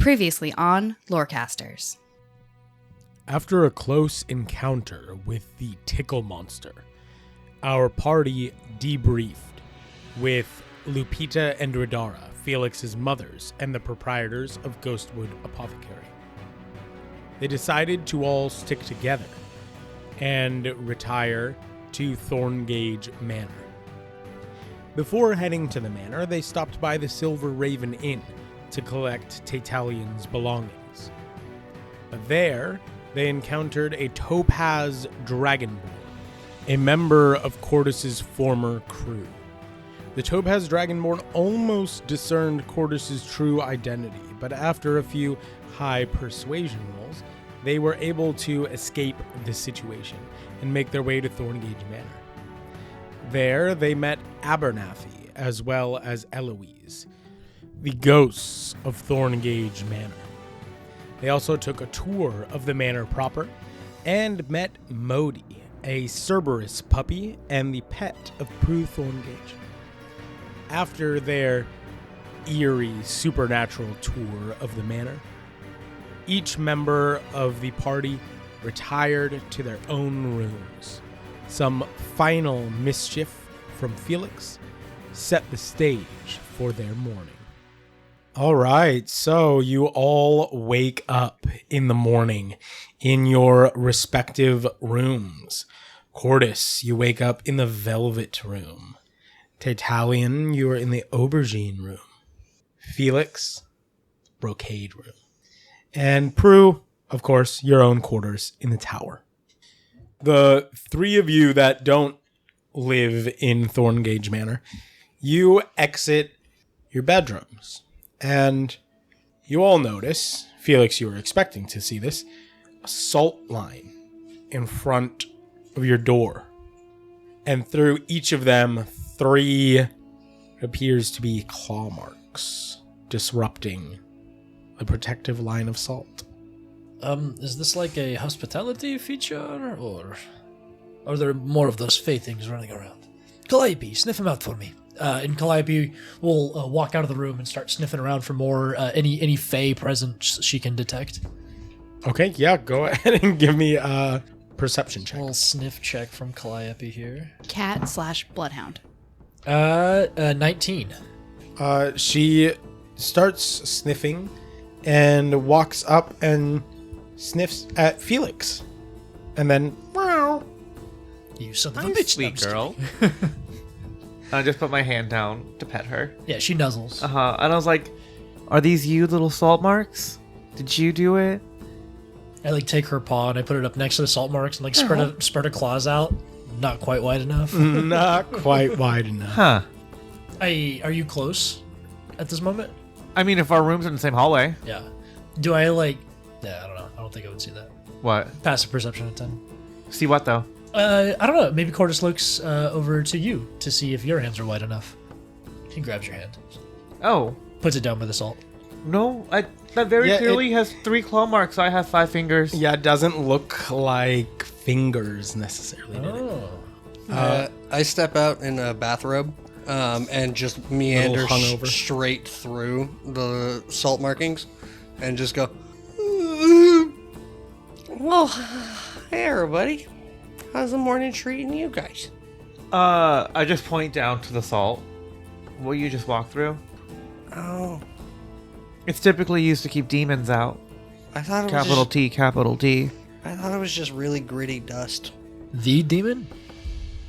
Previously on Lorecasters. After a close encounter with the Tickle Monster, our party debriefed with Lupita and Radara, Felix's mothers, and the proprietors of Ghostwood Apothecary. They decided to all stick together and retire to Thorngage Manor. Before heading to the manor, they stopped by the Silver Raven Inn to collect Taytalian's belongings. But there, they encountered a Topaz Dragonborn, a member of Cordys' former crew. The Topaz Dragonborn almost discerned Cordys' true identity, but after a few high persuasion rolls, they were able to escape the situation and make their way to Thorngage Manor. There, they met Abernathy as well as Eloise, the ghosts of Thorngage Manor. They also took a tour of the manor proper and met Modi, a Cerberus puppy and the pet of Prue Thorngage. After their eerie supernatural tour of the manor, each member of the party retired to their own rooms. Some final mischief from Felix set the stage for their morning. All right, so you all wake up in the morning in your respective rooms. Cordys, you wake up in the Velvet Room. Taytalian, you are in the Aubergine Room. Felix, Brocade Room. And Prue, of course, your own quarters in the tower. The three of you that don't live in Thorngage Manor, you exit your bedrooms. And you all notice, Felix, you were expecting to see this, a salt line in front of your door. And through each of them, 3 appears to be claw marks, disrupting the protective line of salt. Is this like a hospitality feature, or are there more of those Fey things running around? Calliope, sniff him out for me. And Calliope will walk out of the room and start sniffing around for more any Fey presence she can detect. Okay, yeah, go ahead and give me a perception check. A little sniff check from Calliope here. Cat/bloodhound. 19. She starts sniffing and walks up and sniffs at Felix. And then, meow. You son of a Hi, bitch, sweet girl. I just put my hand down to pet her. Yeah, she nuzzles. And I was like, are these you little salt marks? Did you do it? I take her paw and I put it up next to the salt marks and spread her claws out. Not quite wide enough. Not quite wide enough. Huh. Are you close at this moment? I mean, if our rooms are in the same hallway. Yeah. Do I yeah, I don't know. I don't think I would see that. What? Passive perception at 10. See what, though? I don't know. Maybe Cordys looks over to you to see if your hands are wide enough. He grabs your hand. Oh. Puts it down with the salt. No, that very clearly has 3 claw marks. I have 5 fingers. Yeah, it doesn't look like fingers necessarily, did it? I step out in a bathrobe and just meander straight through the salt markings and just go, well, hey everybody. How's the morning treating you guys? I just point down to the salt. What you just walked through? Oh. It's typically used to keep demons out. I thought it was Capital T, capital D. I thought it was just really gritty dust. The demon?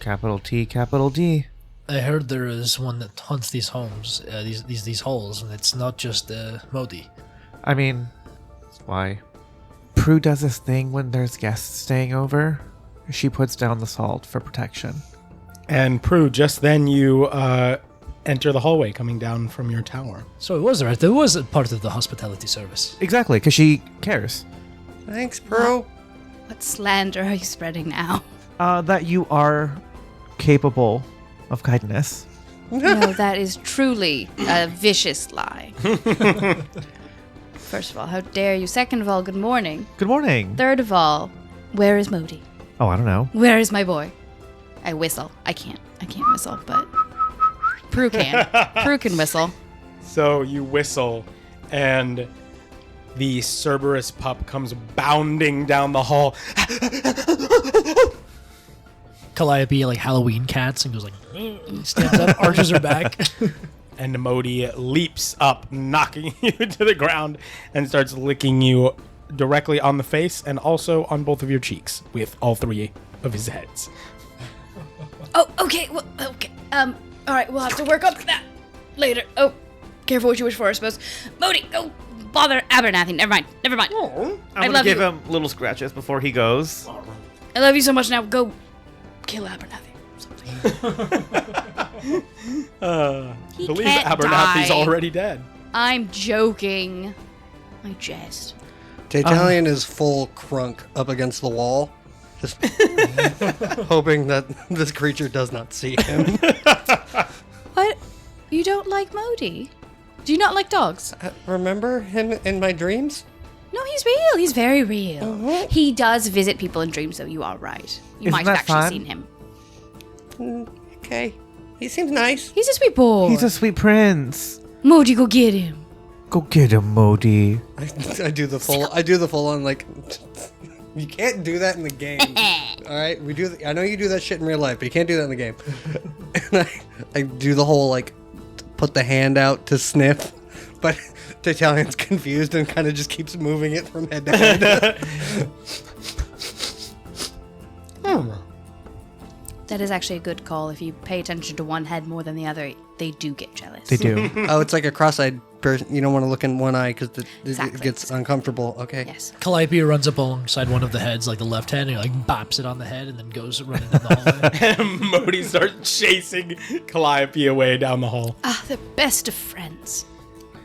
Capital T, capital D. I heard there is one that haunts these homes, these holes, and it's not just Modi. I mean, why? Prue does this thing when there's guests staying over. She puts down the salt for protection. And Prue, just then you enter the hallway coming down from your tower. So it was right. There was a part of the hospitality service. Exactly, because she cares. Thanks, Prue. What slander are you spreading now? That you are capable of kindness. No, that is truly a vicious lie. First of all, how dare you? Second of all, good morning. Good morning. Third of all, where is Modi? Oh, I don't know. Where is my boy? I whistle. I can't whistle, but Prue can. Prue can whistle. So you whistle, and The Cerberus pup comes bounding down the hall. Calliope like Halloween cats and goes like stands up, arches her back. And Modi leaps up, knocking you to the ground, and starts licking you directly on the face and also on both of your cheeks with all 3 of his heads. Oh, okay. Well, okay. All right. We'll have to work up that later. Oh, careful what you wish for, I suppose. Modi, go bother Abernathy. Never mind. I'm I gonna love give you. him little scratches before he goes. I love you so much. Now go kill Abernathy. He Believe can't Abernathy's die. already dead. I'm joking. I jest. Taytalion is full crunk up against the wall, just hoping that this creature does not see him. What? You don't like Modi? Do you not like dogs? Remember him in my dreams? No, he's real. He's very real. Uh-huh. He does visit people in dreams, though. You are right. You Isn't might have that actually fun? seen him. Okay. He seems nice. He's a sweet boy. He's a sweet prince. Modi, go get him. Go get him, Modi. I do the full on like you can't do that in the game. All right? I know you do that shit in real life, but you can't do that in the game. And I do the whole like put the hand out to sniff, but Taytalion's confused and kind of just keeps moving it from head to head. That is actually a good call. If you pay attention to one head more than the other, they do get jealous. They do. Oh, it's like a cross-eyed person. You don't want to look in one eye because it Exactly. gets uncomfortable. Okay. Yes. Calliope runs up alongside one of the heads, like the left head, and like bops it on the head, and then goes running down the hallway. Modi starts chasing Calliope away down the hall. Ah, the best of friends.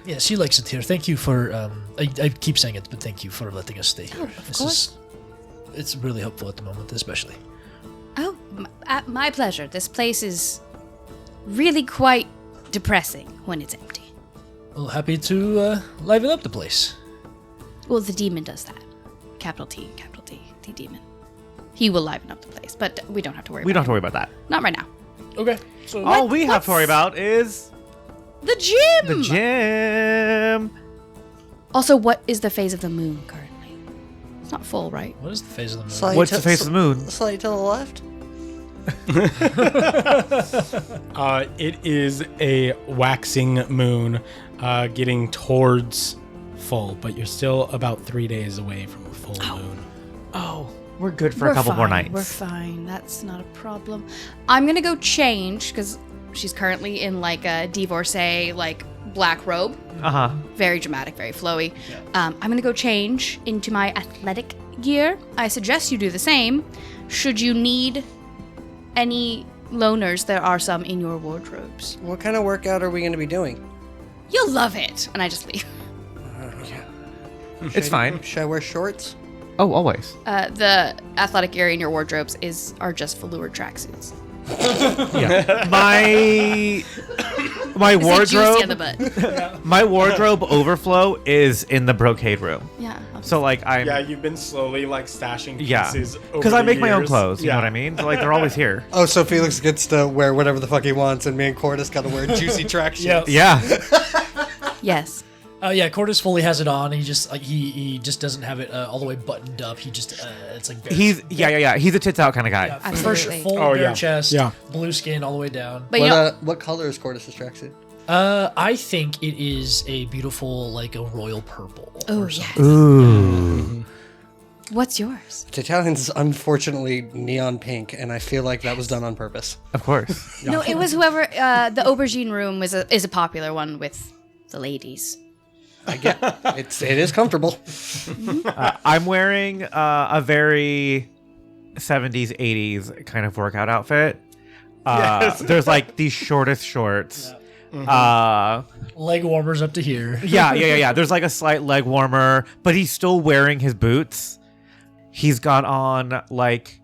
Yeah, she likes it here. Thank you for. I keep saying it, but thank you for letting us stay here. Of course. It's really helpful at the moment, especially. Oh, my pleasure. This place is really quite depressing when it's empty. Well, happy to liven up the place. Well, the demon does that. Capital T, the demon. He will liven up the place, but we don't have to worry We about don't have to worry about that. it. Not right now. Okay. So All we have to worry about is The gym! the gym. Also, what is the phase of the moon currently? It's not full, right? what is the phase of the moon? Slightly What's the face of the moon? Slightly to the left. It is a waxing moon getting towards full, but you're still about 3 days away from a full moon. Oh, we're good for a couple more nights. We're fine. That's not a problem. I'm gonna go change because she's currently in like a divorcee, like black robe. Very dramatic, very flowy. I'm gonna go change into my athletic gear. I suggest you do the same. Should you need any loners, there are some in your wardrobes. What kind of workout are we going to be doing? You'll love it. And I just leave. It's fine. Should I wear shorts? Oh, always. The athletic gear in your wardrobes are just velour tracksuits. Yeah. My Is it juicy on the wardrobe. butt? My wardrobe overflow is in the brocade room. Yeah. So like I'm. Yeah, you've been slowly like stashing Yeah, pieces because I make my own years. clothes. You Yeah. know what I mean? So like they're always here. Oh, so Felix gets to wear whatever the fuck he wants, and me and Cordys got to wear juicy tracksuits. Yeah. Yeah. Yes. Yeah, Cordys fully has it on. He just like he just doesn't have it all the way buttoned up. He just it's like bare, He's He's a tits out kind of guy. Absolutely. full Oh, bare yeah. chest, Yeah. blue skin all the way down. But you know, What color is Cordys' tracksuit? I think it is a beautiful like a royal purple. oh or something. yes. Ooh. What's yours? Taytalian's is unfortunately neon pink, and I feel like that was done on purpose. Of course. No, it was whoever. The aubergine room is a popular one with the ladies. I get it is comfortable. I'm wearing a very 70s, 80s kind of workout outfit. There's like these shortest shorts. Leg warmers up to here. Yeah. There's like a slight leg warmer, but he's still wearing his boots. He's got on like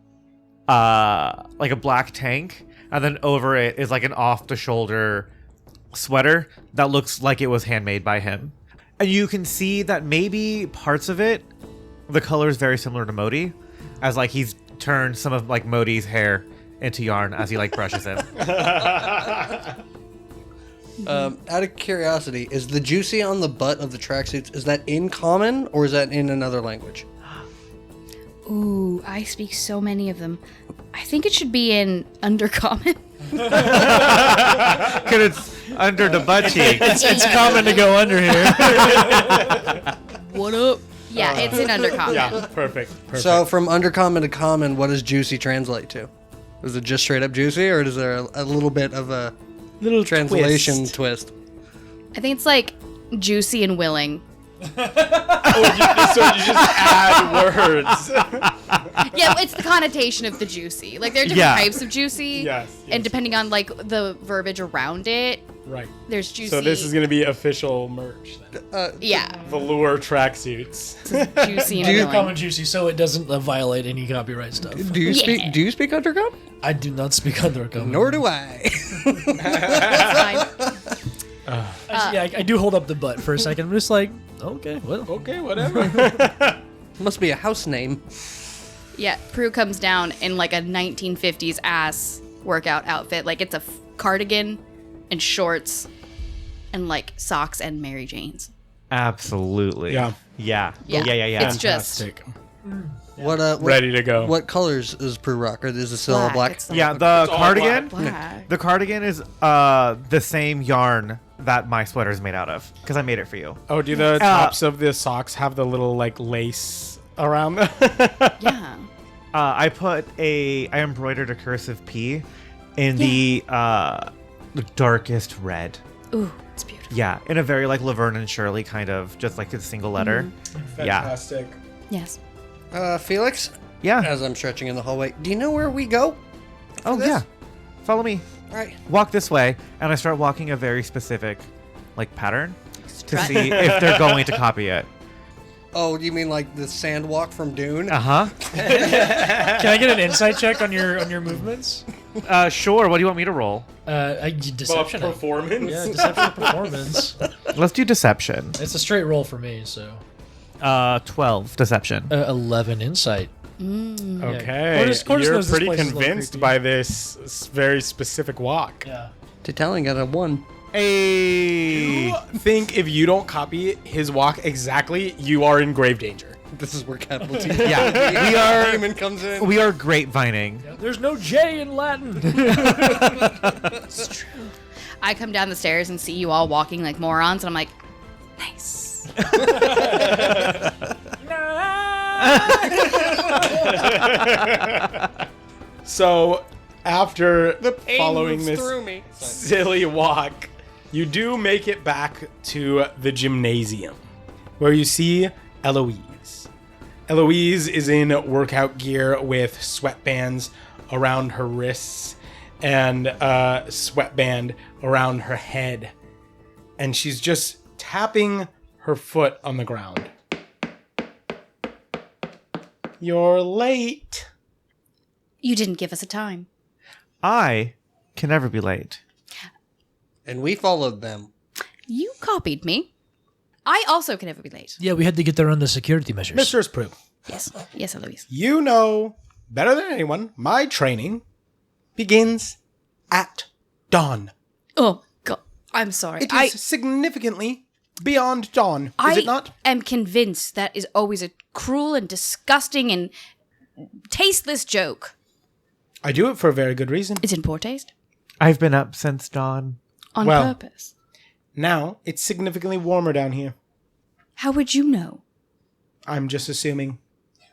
a black tank, and then over it is like an off-the-shoulder sweater that looks like it was handmade by him. And you can see that maybe parts of it, the color is very similar to Modi, as like he's turned some of like Modi's hair into yarn as he like brushes him. Out of curiosity, is the juicy on the butt of the tracksuits, is that in common or is that in another language? Ooh, I speak so many of them. I think it should be in Undercommon. Because it's under the butt cheek. It's common to go under here. What up? Yeah, it's in Undercommon. Yeah, perfect. So from undercommon to common, what does juicy translate to? Is it just straight up juicy, or is there a little bit of a little translation twist? I think it's like juicy and willing. So you just add words. Yeah, it's the connotation of the juicy. Like there are different types of juicy. Yes. And depending on like the verbiage around it, Right. there's juicy. So this is going to be official merch then. yeah, Velour tracksuits. juicy and Do you willing. Common juicy, so it doesn't violate any copyright stuff. Do you speak? Do you speak undercommon? I do not speak undercommon. Nor do I. That's fine. I do hold up the butt for a second. I'm just like, okay, well. Okay, whatever. Must be a house name. Yeah, Prue comes down in like a 1950s ass workout outfit. Like it's a cardigan and shorts and like socks and Mary Janes. Absolutely. Yeah. Yeah. Yeah. Yeah. It's just Fantastic. What Ready to go. What colors is Prue rock? Or is it still all black? It's like Yeah, the all cardigan. black. The cardigan is the same yarn that my sweater is made out of because I made it for you. Oh, do the tops of the socks have the little like lace around them? Yeah. I embroidered a cursive P in the darkest red. Ooh, it's beautiful. Yeah, in a very like Laverne and Shirley kind of, just like a single letter. Yeah. Fantastic. Yes. Felix, Yeah. as I'm stretching in the hallway, do you know where we go? Oh this? yeah. Follow me. All right. Walk this way, and I start walking a very specific like pattern to Strut. see if they're going to copy it. Oh, you mean like the sand walk from Dune? Uh-huh. Can I get an insight check on your movements? Sure. What do you want me to roll? Deception. Performance. Yeah, deception or performance. Let's do deception. It's a straight roll for me, so. 12 deception. 11 insight. Okay. Cordys You're knows this pretty place is a little convinced creepy. by this very specific walk. Yeah. Taytalian got a 1. Hey. I think if you don't copy his walk exactly, you are in grave danger. This is where capital T. Yeah, we are. Demon comes in. We are grapevining. There's no J in Latin. I come down the stairs and see you all walking like morons, and I'm like, nice. So, after The pain following moves this through me. silly walk, you do make it back to the gymnasium, where you see Eloise. Eloise is in workout gear with sweatbands around her wrists and a sweatband around her head. And she's just tapping her foot on the ground. You're late. You didn't give us a time. I can never be late. And we followed them. You copied me. I also can never be late. Yeah, we had to get there on the security measures. Mistress Prue, Yes. Yes, Eloise. you know better than anyone, my training begins at dawn. Oh, God. I'm sorry. It is significantly beyond dawn, is it not? I am convinced that is always a cruel and disgusting and tasteless joke. I do it for a very good reason. It's in poor taste. I've been up since dawn. On Well- purpose. Now, it's significantly warmer down here. How would you know? I'm just assuming.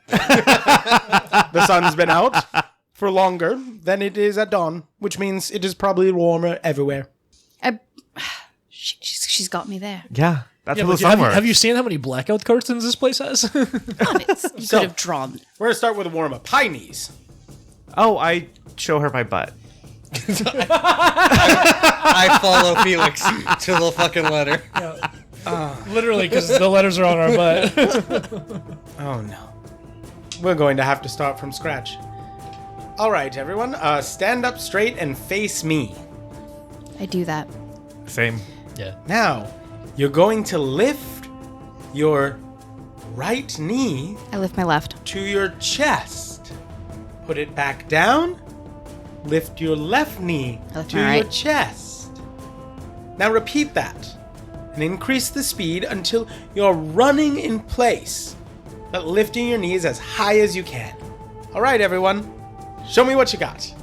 The sun's been out for longer than it is at dawn, which means it is probably warmer everywhere. She's got me there. Yeah, that's Yeah, how the but sun works. have you seen how many blackout curtains this place has? Honest. You So- could have drawn. We're going to start with a warm up. High knees. Oh, I show her my butt. I follow Felix to the fucking letter. Literally, because the letters are on our butt. Oh no. We're going to have to start from scratch. All right, everyone. Stand up straight and face me. I do that. Same. Yeah. Now, you're going to lift your right knee I lift my left. to your chest. Put it back down. Lift your left knee I lift to my your right. chest. Now repeat that. And increase the speed until you're running in place, but lifting your knees as high as you can. All right, everyone. Show me what you got.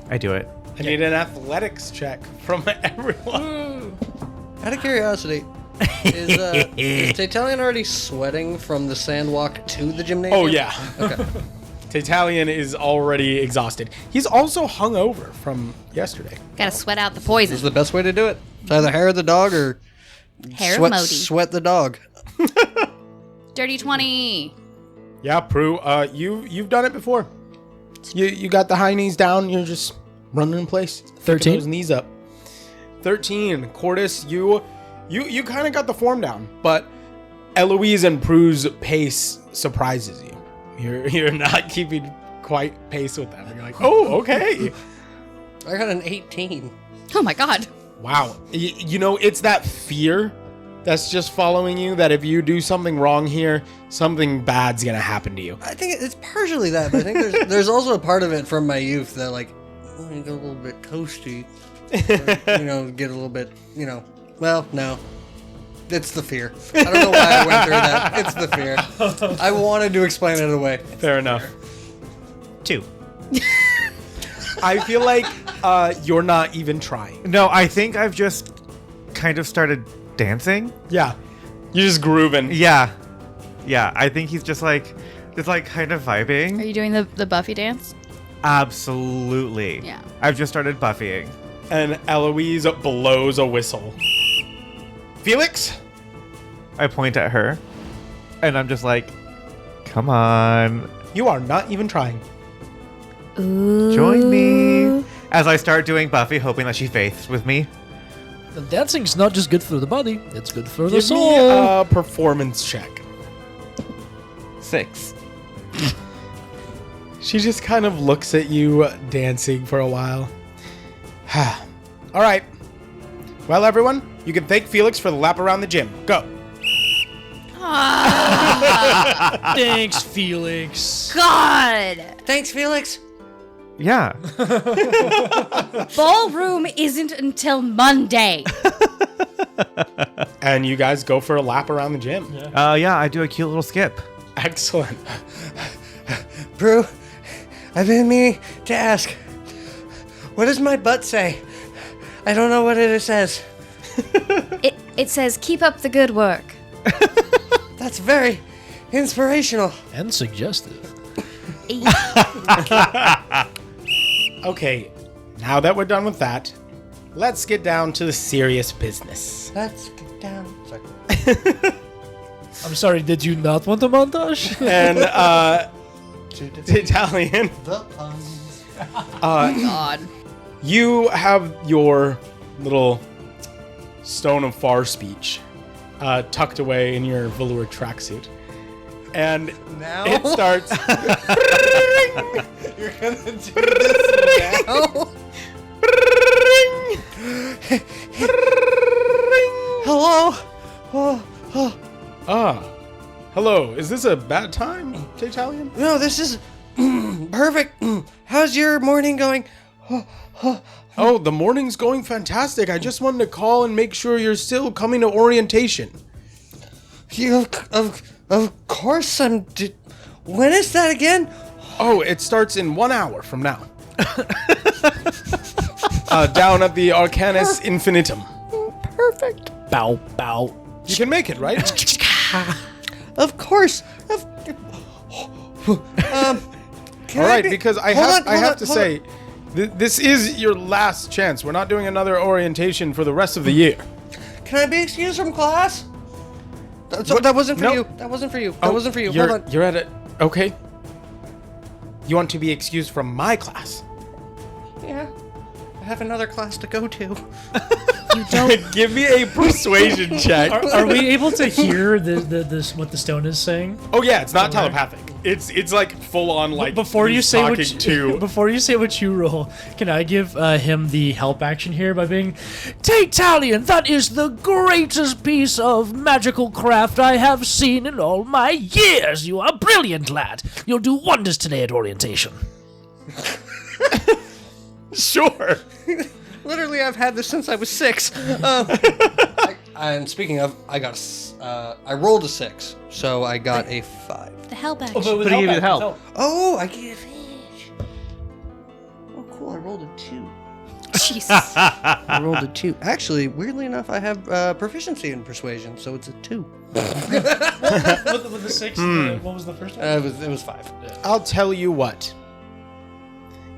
I do it. I need an athletics check from everyone. Out of curiosity, is Taytalian already sweating from the sand walk to the gymnasium? Oh, yeah. Okay. Taytalian is already exhausted. He's also hungover from yesterday. Gotta sweat out the This is poison. the best way to do it. It's either hair of the dog or Hair of Modi. sweat the dog. Dirty 20. Yeah, Prue, you've done it before. You got the high knees down. You're just running in place. 13. Those knees up. 13. Cordys, you kind of got the form down, but Eloise and Prue's pace surprises you. You're not keeping quite pace with them. You're like, oh, okay. I got an 18. Oh my god. Wow. You know, it's that fear that's just following you, that if you do something wrong here, something bad's gonna happen to you. I think it's partially that, but I think there's also a part of it from my youth that, like, oh, you get a little bit toasty. Or, get a little bit, well, no. It's the fear. I don't know why I went through that. It's the fear. I wanted to explain it away. Fair enough. 2. I feel like you're not even trying. No, I think I've just kind of started dancing. Yeah. You're just grooving. Yeah. Yeah, I think he's just like kind of vibing. Are you doing the Buffy dance? Absolutely. Yeah. I've just started buffying. And Eloise blows a whistle. Felix? I point at her, and I'm just like, come on, You are not even trying. Ooh. join me. As I start doing Buffy, hoping that she faiths with me. The dancing's not just good for the body, it's good for the Give soul. me a performance check. 6. She just kind of looks at you dancing for a while. All right. Well, everyone, you can thank Felix for the lap around the gym. Go. Thanks, Felix. God. Thanks, Felix. Yeah. Ballroom isn't until Monday. And you guys go for a lap around the gym. Yeah, I do a cute little skip. Excellent. Prue, I've been meaning to ask. What does my butt say? I don't know what it says. It says, keep up the good work. That's very inspirational. And suggestive. Okay, now that we're done with that, let's get down to the serious business. Let's get down. Sorry. I'm sorry, did you not want a montage? And, Taytalian, The puns. God. you have your little Stone of Far speech tucked away in your velour tracksuit. And Now? it starts. You're gonna do this now? Hello? Hello. Is this a bad time, Taytalian? No, this is perfect. How's your morning going? Oh, the morning's going fantastic. I just wanted to call and make sure you're still coming to orientation. Of course I'm. When is that again? Oh, it starts in 1 hour from now. Down at the Arcanus Infinitum. Perfect. Bow, bow. You can make it, right? Of course. All right, because I have to say, this is your last chance. We're not doing another orientation for the rest of the year. Can I be excused from class? That wasn't for No. you. That wasn't for you. That wasn't for you. Hold on. You're at it. Okay. You want to be excused from my class? Yeah. I have another class to go to. You don't. Give me a persuasion check. Are we able to hear this what the stone is saying? Oh yeah, it's not telepathic. It's like full on like Before you he's say talking to. before you say what you roll, can I give him the help action here by being Taytalian? That is the greatest piece of magical craft I have seen in all my years. You are brilliant, lad. You'll do wonders today at orientation. Sure. Literally, I've had this since I was 6. And speaking of, I rolled a 6, so I got a 5. The hell back. Oh, But he gave you the help. Oh, I get advantage. Oh, cool. I rolled a 2. Jesus. I rolled a 2. Actually, weirdly enough, I have proficiency in persuasion, so it's a 2. With the 6, what was the first one? It was 5. I'll tell you what.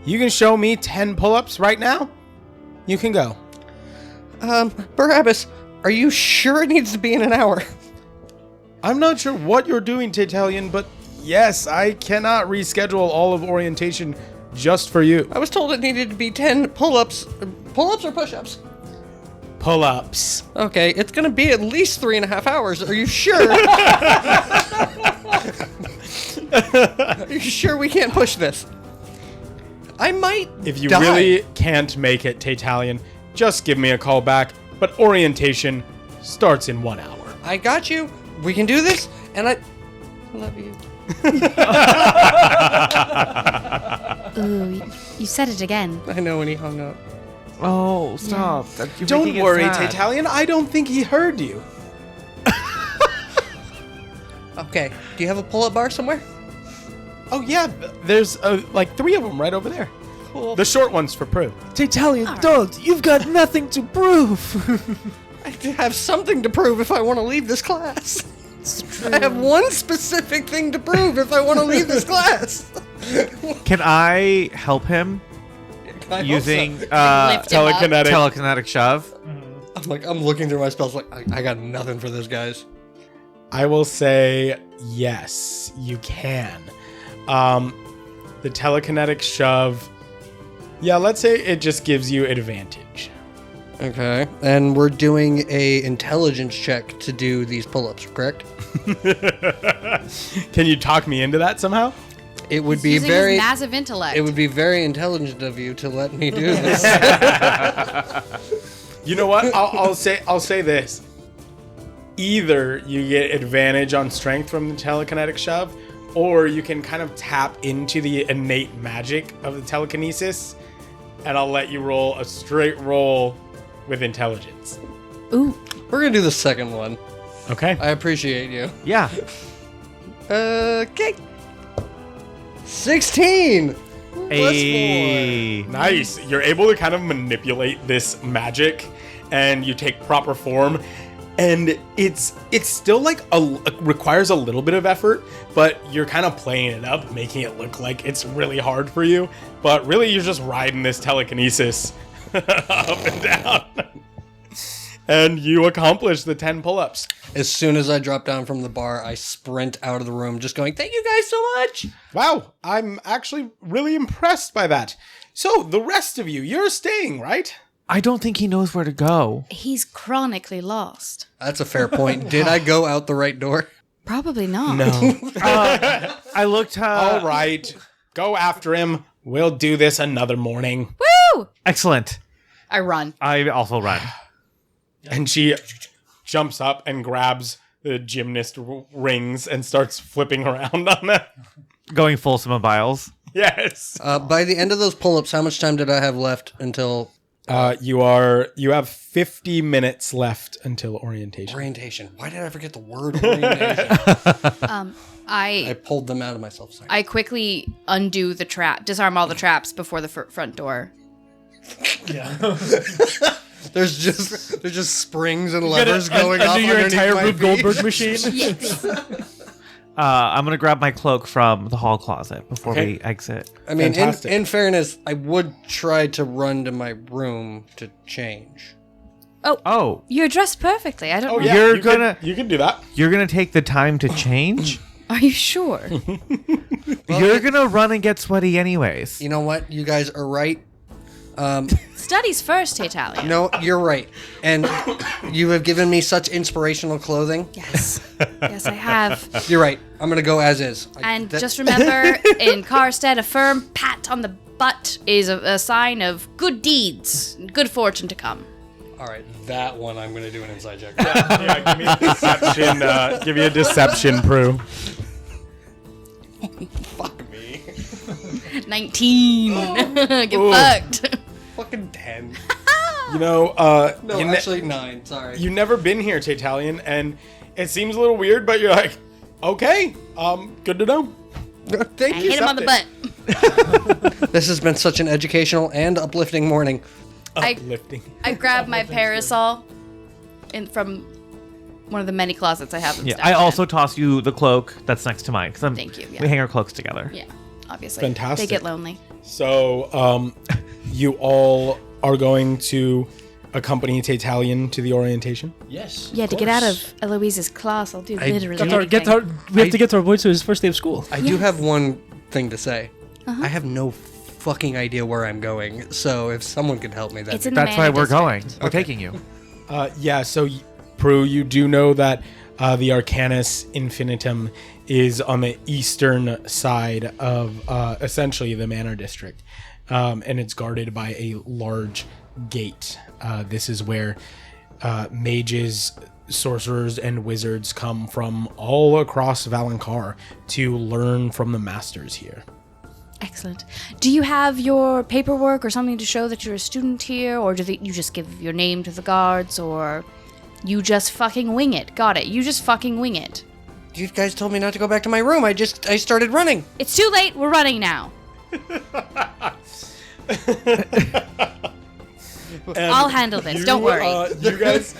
You can show me 10 pull-ups right now? You can go. Barrabus, are you sure it needs to be in an hour? I'm not sure what you're doing, Taytalian, but yes, I cannot reschedule all of orientation just for you. I was told it needed to be 10 pull-ups. Pull-ups or push-ups? Pull-ups. Okay, it's gonna be at least 3.5 hours. Are you sure? Are you sure we can't push this? I might If you die. really can't make it, Taytalian, just give me a call back, but orientation starts in 1 hour. I got you. We can do this, and I love you. Ooh, you said it again. I know when he hung up. Oh, stop. You're Don't making it worry, sad. Taytalian, I don't think he heard you. Okay, do you have a pull-up bar somewhere? Oh yeah, there's like 3 of them right over there. Cool. The short one's for Prue. Taytalian, don't! You've got nothing to prove! I have something to prove if I want to leave this class. I have one specific thing to prove if I want to leave this class. Can I help him I using Lift him up. telekinetic shove? I'm looking through my spells like I got nothing for this, guys. I will say yes, you can. The telekinetic shove. Yeah, let's say it just gives you advantage. Okay, and we're doing a intelligence check to do these pull-ups, correct? Can you talk me into that somehow? It would He's be using very. his massive intellect. It would be very intelligent of you to let me do this. You know what? I'll say this. Either you get advantage on strength from the telekinetic shove, or you can kind of tap into the innate magic of the telekinesis, and I'll let you roll a straight roll with intelligence. Ooh. We're gonna do the second one. Okay. I appreciate you. Yeah. Okay. 16. Hey. Nice. You're able to kind of manipulate this magic, and you take proper form. And it's still like requires a little bit of effort, but you're kind of playing it up, making it look like it's really hard for you. But really, you're just riding this telekinesis up and down. And you accomplish the 10 pull-ups. As soon as I drop down from the bar, I sprint out of the room, just going, "Thank you guys so much." Wow, I'm actually really impressed by that. So, the rest of you, you're staying, right? I don't think he knows where to go. He's chronically lost. That's a fair point. Did I go out the right door? Probably not. No. I looked. All right, go after him. We'll do this another morning. Woo! Excellent. I run. I also run. And she jumps up and grabs the gymnast rings and starts flipping around on them. Going full Simone Biles. Yes. By the end of those pull-ups, how much time did I have left until You have 50 minutes left until orientation. orientation? Why did I forget the word orientation? I I pulled them out of myself. Sorry. I quickly undo the trap, disarm all the traps before the front door. Yeah. There's just springs and levers going Undo off your underneath entire my Rube feet. Goldberg machine. Yes. I'm gonna grab my cloak from the hall closet before Okay. we exit. I mean, Fantastic. in fairness, I would try to run to my room to change. Oh, You're dressed perfectly. I don't know. Yeah, You're you gonna- you can do that. you're gonna take the time to change? Are you sure? You're gonna run and get sweaty anyways. You know what? You guys are right. Studies first, Taytalian. No, you're right. And you have given me such inspirational clothing. Yes. Yes, I have. You're right. I'm gonna go as is. And just remember, in Karstead, a firm pat on the butt is a sign of good deeds, and good fortune to come. All right, that one I'm gonna do an inside check. Yeah, give me a deception. Give me a deception, Prue. Fuck me. 19. Get fucked. Fucking 10. No, actually 9. Sorry. You've never been here, Taytalian, and it seems a little weird, but you're like, okay, good to know. Thank I you. hit him on the butt. This has been such an educational and uplifting morning. Uplifting. I grabbed my parasol from one of the many closets I have. Them Yeah, stashed I in. also toss you the cloak that's next to mine. Thank you, yeah. We hang our cloaks together. Yeah, obviously. Fantastic. They get lonely. So, you all are going to accompany Taytalian to the orientation? Yes. Yeah, to get out of Eloise's class, I'll do literally anything. We have to get our boy to his first day of school. I do have one thing to say. I have no fucking idea where I'm going, so if someone could help me, It's that'd in be the That's why Mana we're district. going. We're taking you. Yeah, so Prue, you do know that the Arcanus Infinitum is on the eastern side of essentially the Manor District, and it's guarded by a large gate. This is where mages, sorcerers, and wizards come from all across Valen-Kar to learn from the masters here. Excellent. Do you have your paperwork or something to show that you're a student here, or do you just give your name to the guards, or you just fucking wing it? Got it. You just fucking wing it. You guys told me not to go back to my room. I started running. It's too late. We're running now. I'll handle this. Don't worry. You guys,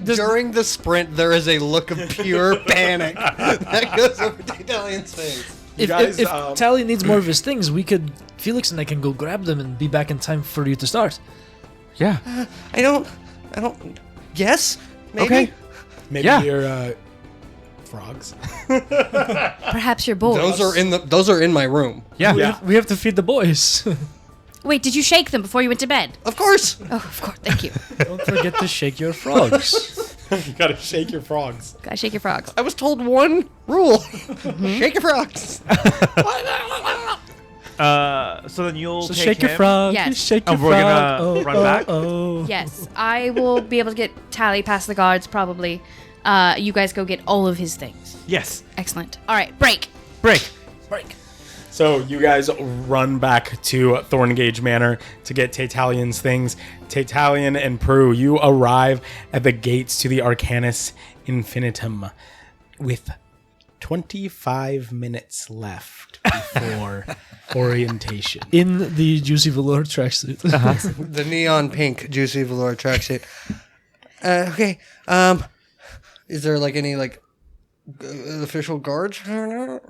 During the sprint, there is a look of pure panic that goes over Taytalian's face. If guys, Tally needs more of his things, Felix and I can go grab them and be back in time for you to start. Yeah. I don't. Yes, maybe. Okay. maybe Yeah. you're frogs. Perhaps you're bored. Those are in my room. Yeah. We have to feed the boys. Wait, did you shake them before you went to bed? Of course. Oh, of course. Thank you. Don't forget to shake your frogs. You gotta shake your frogs. Gotta shake your frogs. I was told one rule: shake your frogs. So then you'll So take shake your him? frog. Yes. Shake your And we're frog. gonna run back? Oh. Yes, I will be able to get Tally past the guards, probably. You guys go get all of his things. Yes. Excellent. All right, break. Break. So you guys run back to Thorngage Manor to get Taytalian's things. Taytalian and Prue, you arrive at the gates to the Arcanus Infinitum with 25 minutes left before orientation. In the Juicy Velour tracksuit. The neon pink juicy velour tracksuit. Okay. Is there any official guards?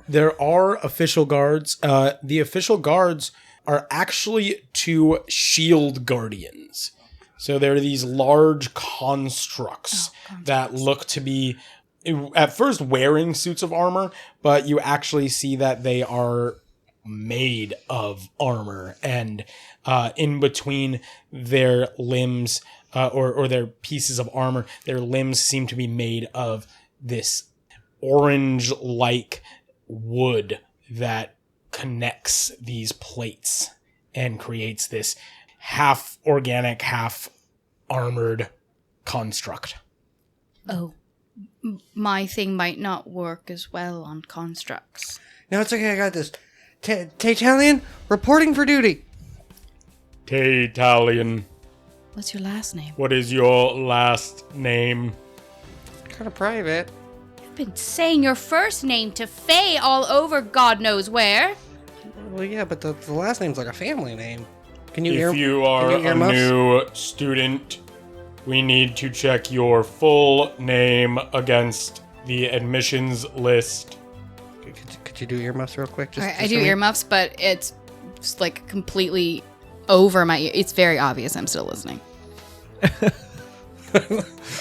There are official guards. The official guards are actually 2 shield guardians. So they're these large constructs that look to be, at first, wearing suits of armor, but you actually see that they are made of armor. And in between their limbs, or their pieces of armor, their limbs seem to be made of this orange-like wood that connects these plates and creates this half organic, half armored construct. Oh, my thing might not work as well on constructs. No, it's okay. I got this. Taytalian, reporting for duty. Taytalian, What's your last name? what is your last name? Kind of private. You've been saying your first name to Faye all over God knows where. Well, yeah, but the last name's like a family name. Can you If you are can you a earmuffs? new student, we need to check your full name against the admissions list. Could you do earmuffs real quick? All right, just I do for me? earmuffs, but it's just completely over my ear. It's very obvious I'm still listening.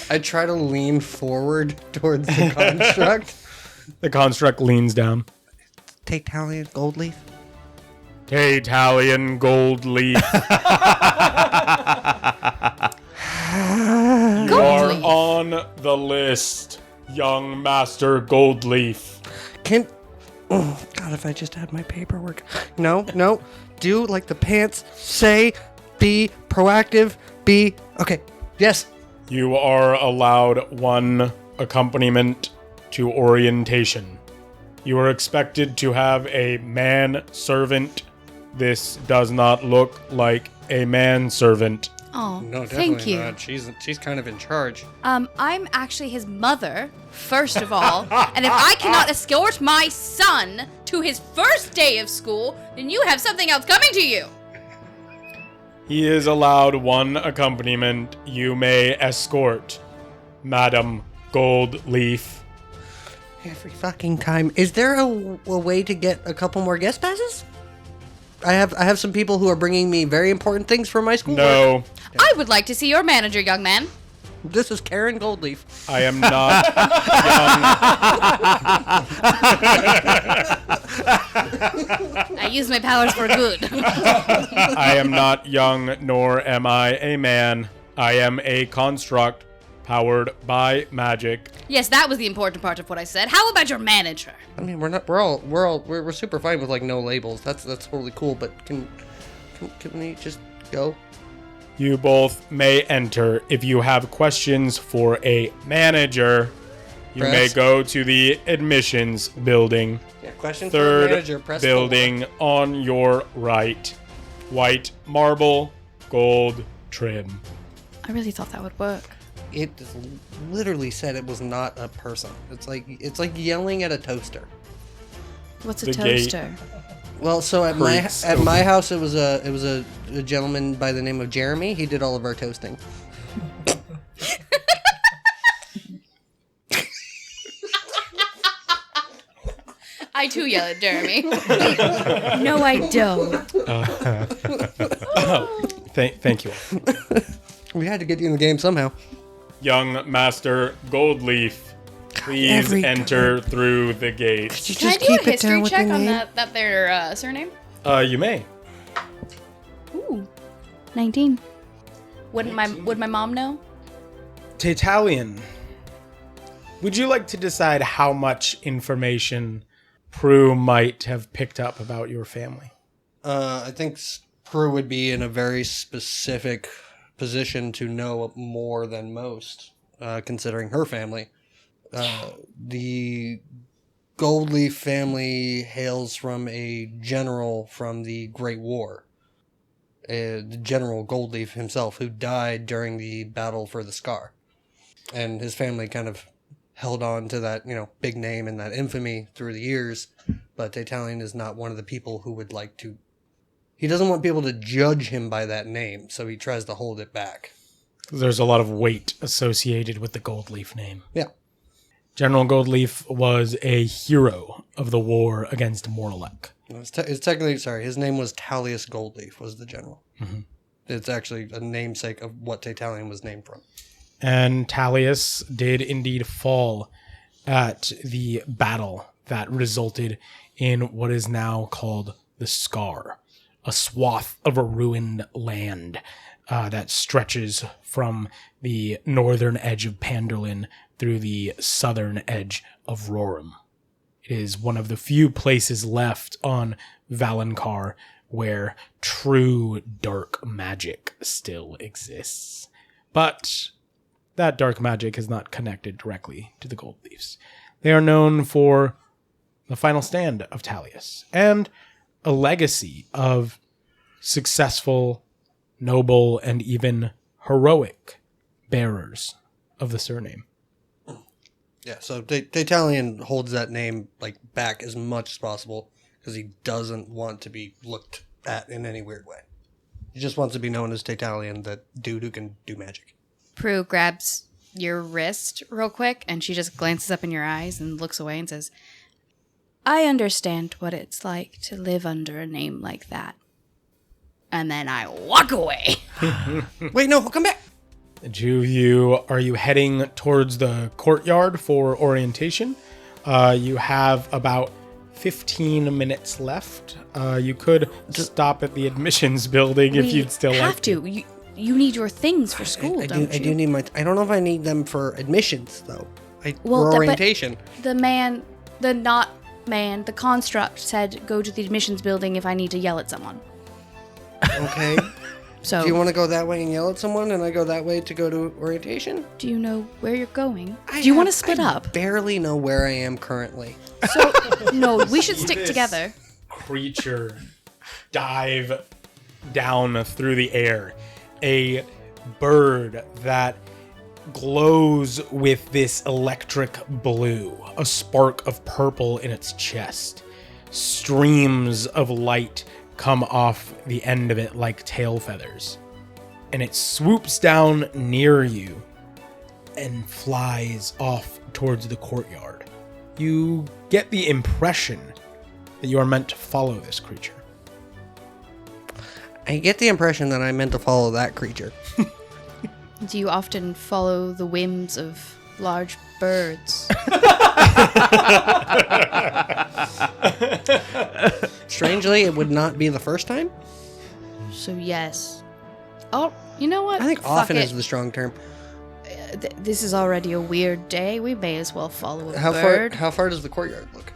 I try to lean forward towards the construct. The construct leans down. Taytalian gold leaf. Taytalian gold leaf. You are Leaf. on the list, young master Goldleaf. Can God, if I just had my paperwork. No. Do like the pants say. Be proactive. Be okay. Yes. You are allowed 1 accompaniment to orientation. You are expected to have a man servant. This does not look like a man servant. Oh, No, definitely thank you. not. She's kind of in charge. I'm actually his mother, first of all, and if I cannot escort my son to his first day of school, then you have something else coming to you. He is allowed one accompaniment. You may escort Madam Goldleaf. Every fucking time. Is there a way to get a couple more guest passes? I have some people who are bringing me very important things for my school. No, I would like to see your manager, young man. This is Karen Goldleaf. I am not young. I use my powers for good. I am not young, nor am I a man. I am a construct powered by magic. Yes, that was the important part of what I said. How about your manager? I mean, we're super fine with like no labels. That's totally cool. But can we just go? You both may enter. If you have questions for a manager, you may go to the admissions building. Yeah, question for Third the manager. Press building on your right. White marble, gold trim. I really thought that would work. It literally said it was not a person. It's like yelling at a toaster. What's a The gate. toaster? Well, so at Creaks my house, it was a gentleman by the name of Jeremy. He did all of our toasting. I too yell at Jeremy. No, I don't. Thank you all. We had to get you in the game somehow. Young Master Goldleaf, please enter through the gate. Can I do a history check on that their surname? You may. Ooh, 19. Would my mom know? Taytalian, would you like to decide how much information Prue might have picked up about your family? I think Prue would be in a very specific position to know more than most, considering her family. The Goldleaf family hails from a general from the Great War. The General Goldleaf himself, who died during the battle for the Scar. And his family kind of held on to that, big name and that infamy through the years. But Taytalion is not one of the people who would like to... He doesn't want people to judge him by that name, so he tries to hold it back. There's a lot of weight associated with the Goldleaf name. Yeah. General Goldleaf was a hero of the war against Morlech. It's technically, his name was Talius Goldleaf, was the general. Mm-hmm. It's actually a namesake of what Taytalion was named from. And Talius did indeed fall at the battle that resulted in what is now called the Scar, a swath of a ruined land that stretches from the northern edge of Pandorlin through the southern edge of Roram. It is one of the few places left on Valen-Kar where true dark magic still exists. But that dark magic is not connected directly to the Goldleafs. They are known for the final stand of Talius and a legacy of successful, noble, and even heroic bearers of the surname. Yeah, so Taytalion holds that name back as much as possible because he doesn't want to be looked at in any weird way. He just wants to be known as Taytalion, that dude who can do magic. Prue grabs your wrist real quick, and she just glances up in your eyes and looks away and says, I understand what it's like to live under a name like that. And then I walk away. Wait, no, come back! The two of you, are you heading towards the courtyard for orientation? You have about 15 minutes left. You could stop at the admissions building if you'd still like have to. You need your things for school, don't you? I do need I don't know if I need them for admissions, though. Well, for orientation. The construct said go to the admissions building if I need to yell at someone. Okay. So, do you want to go that way and yell at someone, and I go that way to go to orientation? Do you know where you're going? Do you want to split up? I barely know where I am currently. So, no, we should stick together. Creature dive down through the air. A bird that glows with this electric blue, a spark of purple in its chest. Streams of light come off the end of it like tail feathers. And it swoops down near you and flies off towards the courtyard. You get the impression that you are meant to follow this creature. I get the impression that I'm meant to follow that creature. Do you often follow the whims of large birds? Strangely, it would not be the first time. So yes. Oh, you know what? I think Fuck often it. is the strong term. This is already a weird day. We may as well follow a How bird. far does the courtyard look?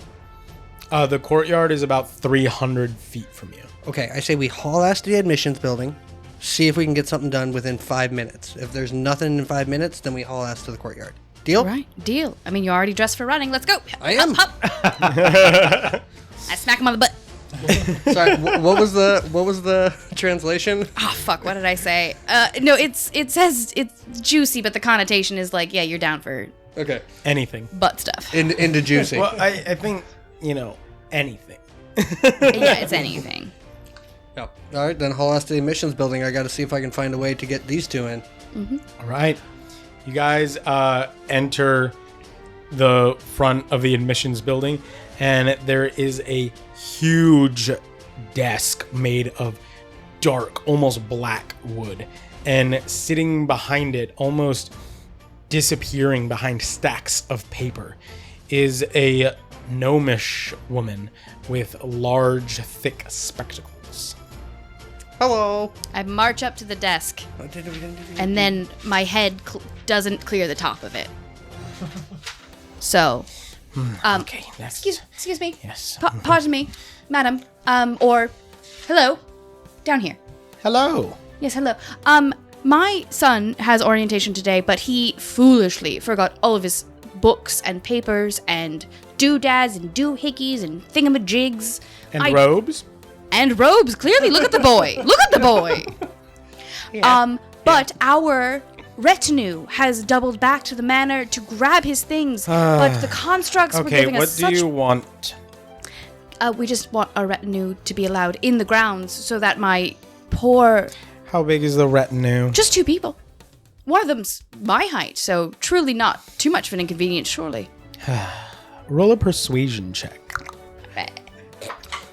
The courtyard is about 300 feet from you. Okay, I say we haul ass to the admissions building, see if we can get something done within 5 minutes. If there's nothing in 5 minutes, then we haul ass to the courtyard. Deal? Right, deal. I mean, you're already dressed for running. Let's go. I am. Hop, hop. I smack him on the butt. Sorry, what was the translation? Oh fuck! What did I say? No, it says it's juicy, but the connotation is like, yeah, you're down for Okay. Anything. butt stuff. Into juicy. Well, I think, anything. Yeah, it's anything. Oh. All right, then haul ass to the admissions building. I got to see if I can find a way to get these two in. All right. You guys enter the front of the admissions building, and there is a huge desk made of dark, almost black wood. And sitting behind it, almost disappearing behind stacks of paper, is a gnomish woman with large, thick spectacles. Hello. I march up to the desk, and then my head doesn't clear the top of it. So, Okay, next. excuse me. Yes. Pardon me, madam. Or, hello, down here. Hello. Yes, hello. My son has orientation today, but he foolishly forgot all of his books and papers and doodads and doohickeys and thingamajigs. And robes? And robes, clearly. Look at the boy. Look at the boy. But our retinue has doubled back to the manor to grab his things, but the constructs were Okay, giving what us do such... you want? We just want our retinue to be allowed in the grounds so that my poor... How big is the retinue? Just 2 people. One of them's my height, so truly not too much of an inconvenience, surely. Roll a persuasion check.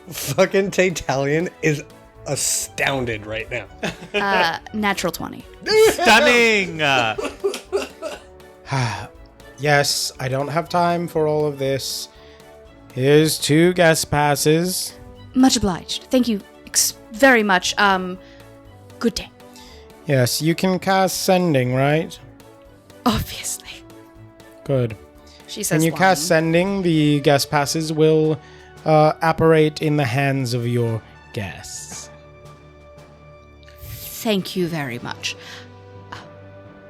Fucking Taytalian is astounded right now. Natural 20. Stunning. Yes, I don't have time for all of this. Here's 2 guest passes. Much obliged. Thank you very much. Good day. Yes, you can cast sending, right? Obviously. Good. She says When you cast sending, the guest passes will apparate in the hands of your guests. Thank you very much.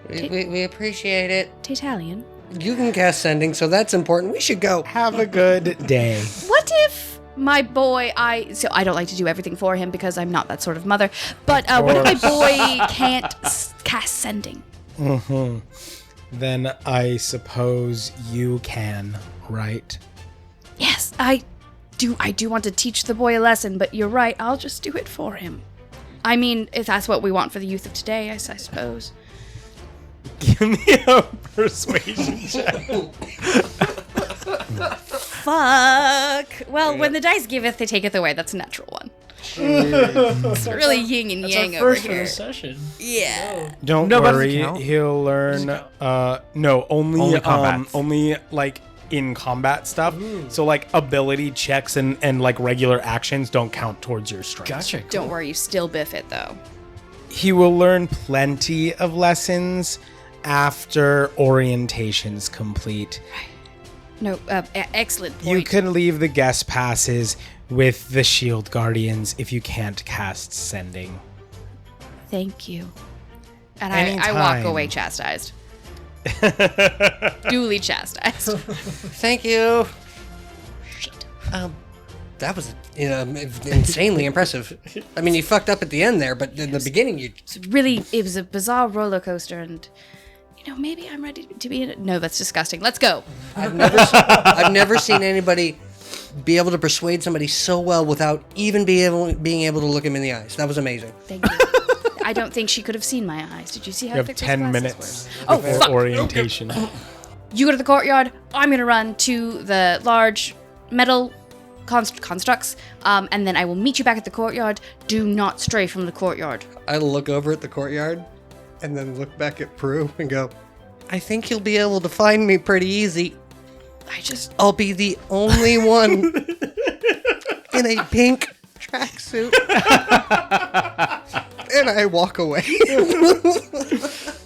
We appreciate it. Taytalian, You can cast sending, so that's important. We should go. Have a good day. what if my boy, so I don't like to do everything for him because I'm not that sort of mother, but what if my boy can't cast sending? Then I suppose you can, right? Yes, I do want to teach the boy a lesson, but you're right, I'll just do it for him. I mean, if that's what we want for the youth of today, I suppose. Give me a persuasion check. Fuck. Well, when the dice giveth, they taketh away. That's a natural one. It's really yin and yang over First for here. the session. Yeah. Don't No, but does it worry, count? he'll learn. No, Only combats. only like in combat stuff. So like ability checks and like regular actions don't count towards your strength. Gotcha. Don't worry, you still biff it though. He will learn plenty of lessons after orientation's complete. No, excellent point. You can leave the guest passes with the shield guardians if you can't cast sending. Thank you. And I walk Anytime. away chastised. Duly chastised. Thank you. Shit. That was insanely impressive. I mean, you fucked up at the end there, but in the beginning, you... It was a bizarre roller coaster, and, maybe I'm ready to be in it. No, that's disgusting. Let's go. I've never seen anybody be able to persuade somebody so well without even being able to look him in the eyes. That was amazing. Thank you. I don't think she could have seen my eyes. Did you see how You thick have those 10 glasses minutes were? Oh, before fuck. orientation. You go to the courtyard. I'm going to run to the large metal constructs, and then I will meet you back at the courtyard. Do not stray from the courtyard. I look over at the courtyard and then look back at Prue and go, I think you'll be able to find me pretty easy. I'll be the only one in a pink tracksuit. And I walk away.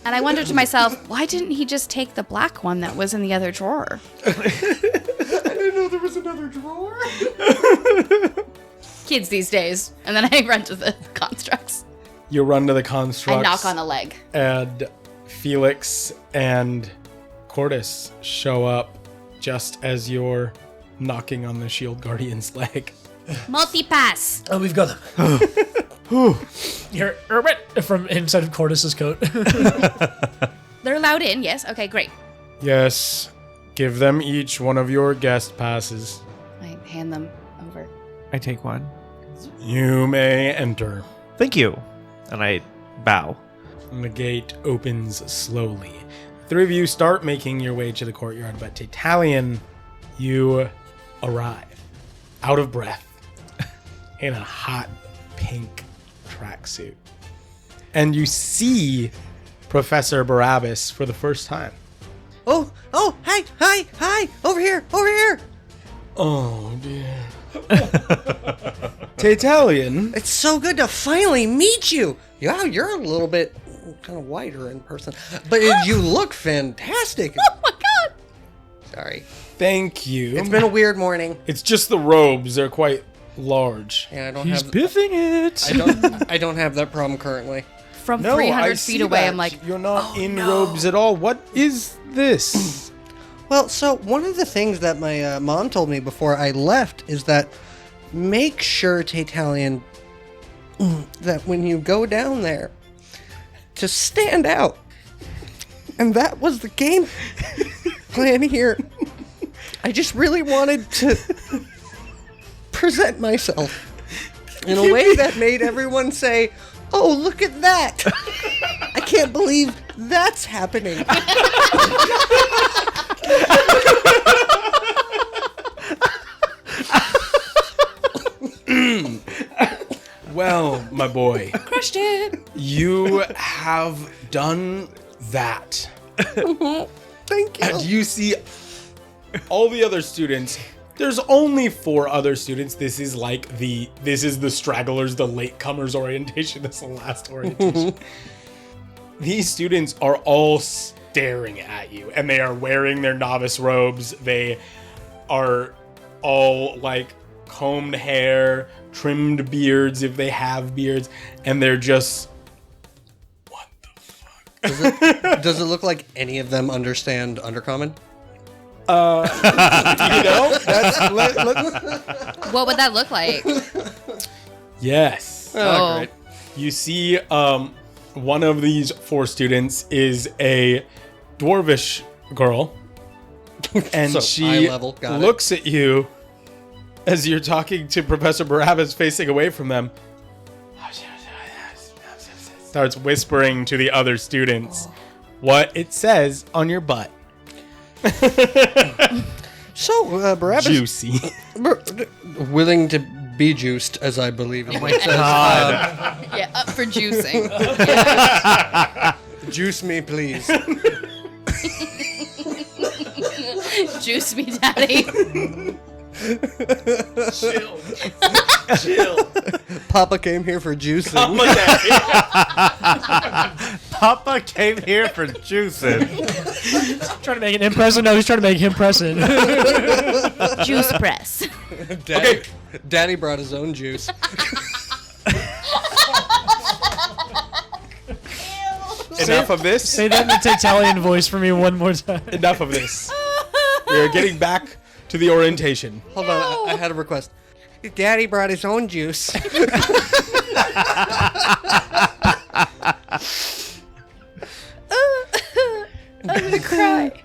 And I wonder to myself, why didn't he just take the black one that was in the other drawer? I didn't know there was another drawer. Kids these days. And then I run to the constructs. You run to the constructs. I knock on a leg. And Felix and Cordys show up just as you're knocking on the shield guardian's leg. Multi-pass. Oh, we've got them. Here, Erbit, from inside of Cordys's coat. They're allowed in, yes? Okay, great. Yes. Give them each one of your guest passes. I hand them over. I take one. You may enter. Thank you. And I bow. And the gate opens slowly. The three of you start making your way to the courtyard, but Taytalian, you arrive out of breath in a hot pink tracksuit. And you see Professor Barrabus for the first time. Oh, hi, over here. Oh, dear. Taytalian. It's so good to finally meet you. Yeah, you're a little bit kind of whiter in person, but you look fantastic. Oh my god! Sorry. Thank you. It's been a weird morning. It's just the robes. They're quite large. And I don't He's have biffing it. I don't have that problem currently. From No, 300 I feet see away, that. I'm like, You're not in no. robes at all. What is this? Well, so one of the things that my mom told me before I left is that make sure, Taytalian, that when you go down there, to stand out. And that was the game plan here. I just really wanted to present myself in a way that made everyone say, oh, look at that. I can't believe that's happening. Well, my boy, crushed it. you have done that. Thank you. And you see all the other students. There's only 4 other students. This is the stragglers, the latecomers orientation. This is the last orientation. These students are all staring at you, and they are wearing their novice robes. They are all like combed hair, trimmed beards if they have beards, and they're just, what the fuck? Does it look like any of them understand Undercommon? What would that look like? Yes. Oh. Great. You see, one of these 4 students is a dwarvish girl, and So, she eye level, got it. looks at you as you're talking to Professor Barrabus facing away from them. Starts whispering to the other students what it says on your butt. So, Barrabus, Juicy. willing to be juiced, as I believe is what it says. Yeah, up for juicing. Juice me, please. Juice me, daddy. Chill. Papa came here for juicing. Papa came here for juicing. Trying to make an impressive. No, he's trying to make him pressing. Juice press. Daddy brought his own juice. Enough of this. Say that in the Taytalian voice for me one more time. Enough of this. We are getting back to the orientation. Hold on, I had a request. Daddy brought his own juice. I'm gonna cry.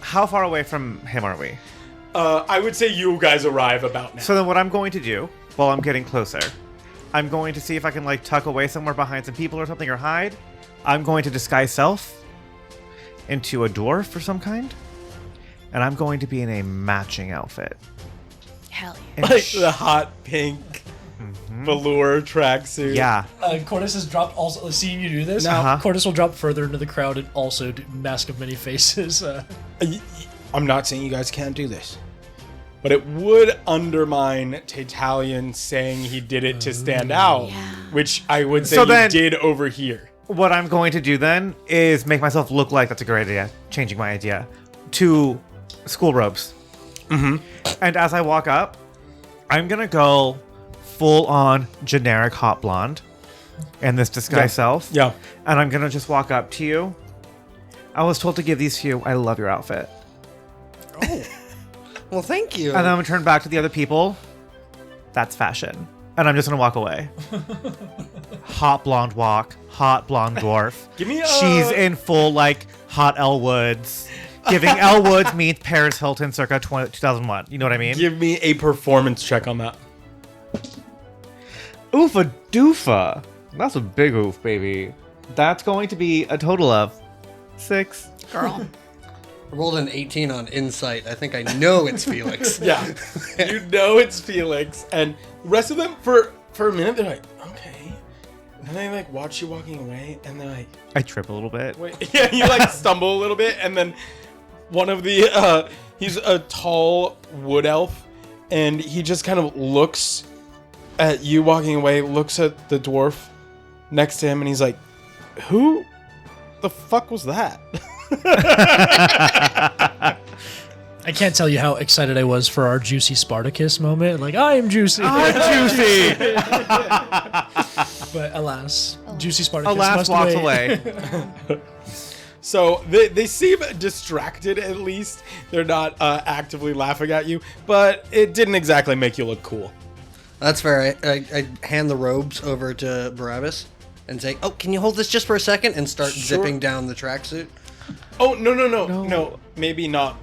How far away from him are we? I would say you guys arrive about now. So then what I'm going to do, while I'm getting closer, I'm going to see if I can, like, tuck away somewhere behind some people or something or hide. I'm going to disguise self into a dwarf of some kind. And I'm going to be in a matching outfit. Hell yeah. And like the hot pink velour tracksuit. yeah. Cordys has dropped also. Seeing you do this, Uh-huh. Cordys will drop further into the crowd and also do Mask of Many Faces. I'm not saying you guys can't do this, but it would undermine Taytalian saying he did it to stand out, which I would say So you then- did over here. What I'm going to do then is make myself look like that's a great idea. Changing my idea to school robes. Mm-hmm. And as I walk up, I'm going to go full on generic hot blonde and this disguise self. Yeah. And I'm going to just walk up to you. I was told to give these to you. I love your outfit. Well, thank you. And then I'm going to turn back to the other people. That's fashion. And I'm just going to walk away. Hot blonde walk. Hot blonde dwarf. Give me a... She's in full, like, hot Elle Woods. Giving Elle Woods meets Paris Hilton circa 2001. You know what I mean? Give me a performance check on that. Oofa doofa. That's a big oof, baby. That's going to be a total of 6. Girl. I rolled an 18 on insight. I think I know it's Felix. Yeah. You know it's Felix. And the rest of them, for a minute, they're like, okay. And they, like, watch you walking away, and they're like... I trip a little bit. Wait. Yeah, you, like, stumble a little bit, and then one of the... he's a tall wood elf, and he just kind of looks at you walking away, looks at the dwarf next to him, and he's like, who the fuck was that? I can't tell you how excited I was for our Juicy Spartacus moment. Like, I am Juicy. Juicy! But alas, Juicy Spartacus Alas must walks wait. away. So they seem distracted, at least. They're not actively laughing at you, but it didn't exactly make you look cool. That's fair. I hand the robes over to Barrabus and say, oh, can you hold this just for a second? And start zipping down the tracksuit. Oh, no. Maybe not.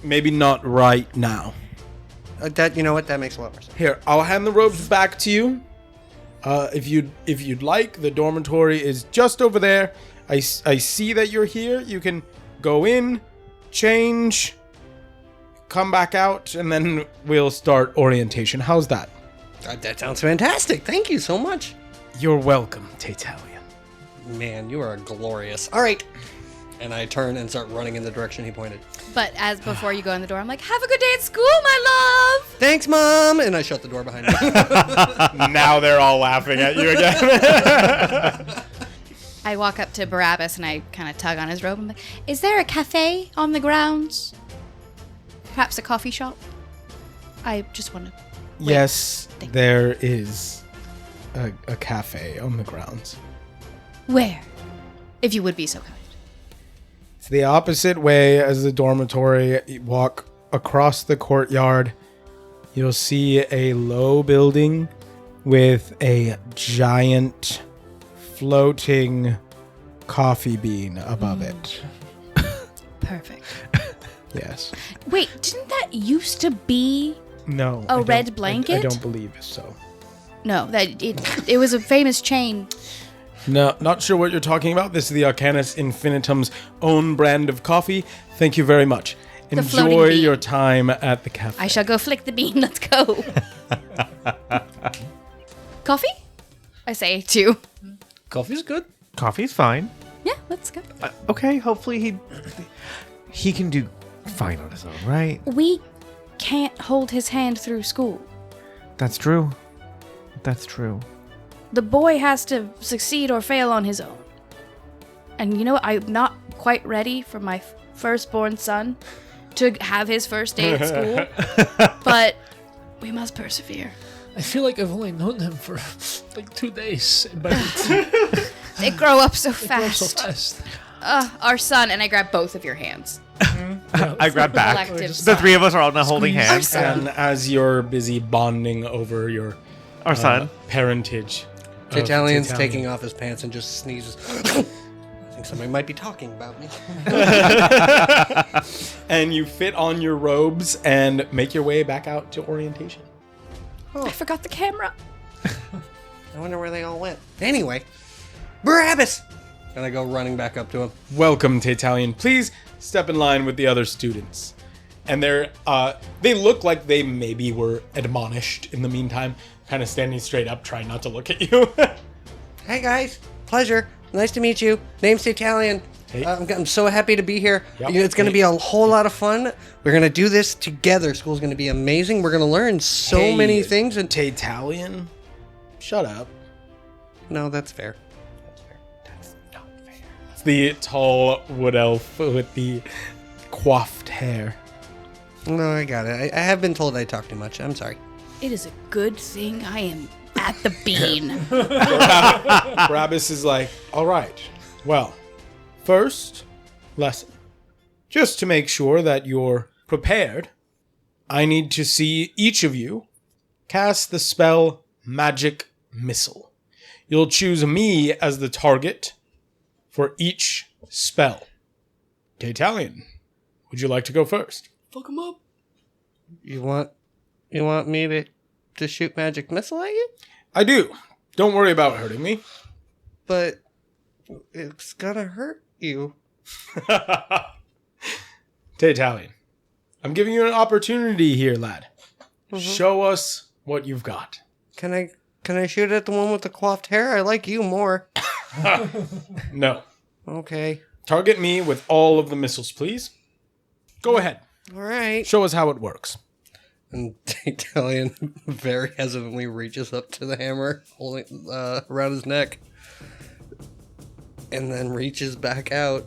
Maybe not right now. You know what? That makes a lot more sense. Here, I'll hand the robes back to you. If you'd like, the dormitory is just over there. I see that you're here. You can go in, change, come back out, and then we'll start orientation. How's that? That sounds fantastic. Thank you so much. You're welcome, Taytalian. Man, you are glorious. All right. And I turn and start running in the direction he pointed. But as before you go in the door, I'm like, have a good day at school, my love. Thanks, Mom! And I shut the door behind me. Now they're all laughing at you again. I walk up to Barrabus and I kind of tug on his robe. I'm like, is there a cafe on the grounds? Perhaps a coffee shop? I just want to... Yes, there is a cafe on the grounds. Where? If you would be so kind. It's the opposite way as the dormitory. You walk across the courtyard. You'll see a low building with a giant floating coffee bean above it. Perfect. Yes. Wait, didn't that used to be... No. A I red don't- blanket? I don't believe so. No, that it was a famous chain. No, not sure what you're talking about. This is the Arcanus Infinitum's own brand of coffee. Thank you very much. The floating Enjoy bean. your time at the cafe. I shall go flick the bean. Let's go. Coffee? I say too. Coffee's good. Coffee's fine. Yeah, let's go. Okay, hopefully he can do fine on his own, right? We can't hold his hand through school. That's true. That's true. The boy has to succeed or fail on his own. And you know what? I'm not quite ready for my firstborn son to have his first day at school. But we must persevere. I feel like I've only known him for like 2 days. But They grow up so they grow up fast. so fast. Our son, and I grab both of your hands. I grab back. Collective The sigh. three of us are all now holding Squeeze. hands. And as you're busy bonding over your Our son. parentage, of Taytalian's Taytalian. taking off his pants and just sneezes. I think somebody might be talking about me. And you fit on your robes and make your way back out to orientation. I forgot the camera. I wonder where they all went. Anyway, Barrabus! And I go running back up to him. Welcome, Taytalian. Please step in line with the other students. And they look like they maybe were admonished in the meantime, kind of standing straight up, trying not to look at you. Hey guys, pleasure. Nice to meet you. Name's Taytalian. Hey. I'm so happy to be here. Yep. It's going to Hey. be a whole lot of fun. We're going to do this together. School's going to be amazing. We're going to learn so Hey, many things. And Taytalian? Shut up. no, that's fair. It's the tall wood elf with the coiffed hair. No, I got it. I have been told I talk too much. I'm sorry. It is a good thing I am at the bean. Barrabus is like, all right, well, first lesson. Just to make sure that you're prepared, I need to see each of you cast the spell Magic Missile. You'll choose me as the target for each spell. Taytalian, would you like to go first? Fuck him up. You want me to shoot magic missile at you? I do. Don't worry about hurting me. But it's gonna hurt you. Taytalian, I'm giving you an opportunity here, lad. Show us what you've got. Can I shoot at the one with the coiffed hair? I like you more. No. Okay. Target me with all of the missiles, please. Go ahead. All right. Show us how it works. And Taytalian very hesitantly reaches up to the hammer, holding around his neck, and then reaches back out,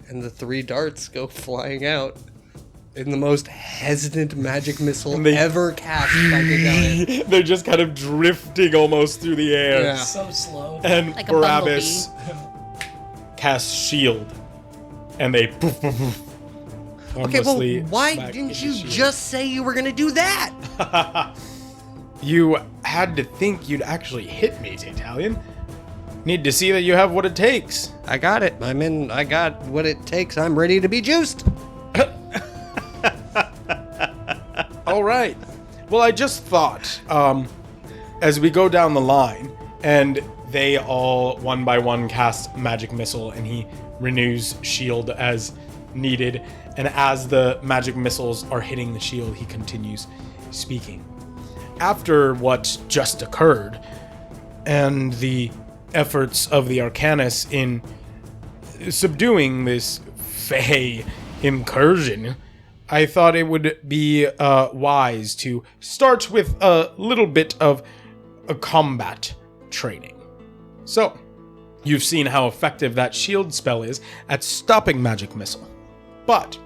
and the 3 darts go flying out in the most hesitant magic missile they- ever cast by Taytalian. They're just kind of drifting almost through the air. Yeah. So slow. And Like a Barrabus casts shield. And they poof, poof, poof, Okay, well, harmlessly why smack didn't into you shield. just say you were gonna do that? You had to think you'd actually hit me, Taytalian. Need to see that you have what it takes. I got it. I got what it takes. I'm ready to be juiced. All right. Well, I just thought, as we go down the line, and they all one by one cast magic missile, and he renews shield as needed. And as the magic missiles are hitting the shield, he continues speaking. After what just occurred, and the efforts of the Arcanus in subduing this Fey incursion, I thought it would be wise to start with a little bit of a combat training. So, you've seen how effective that shield spell is at stopping magic missile. But,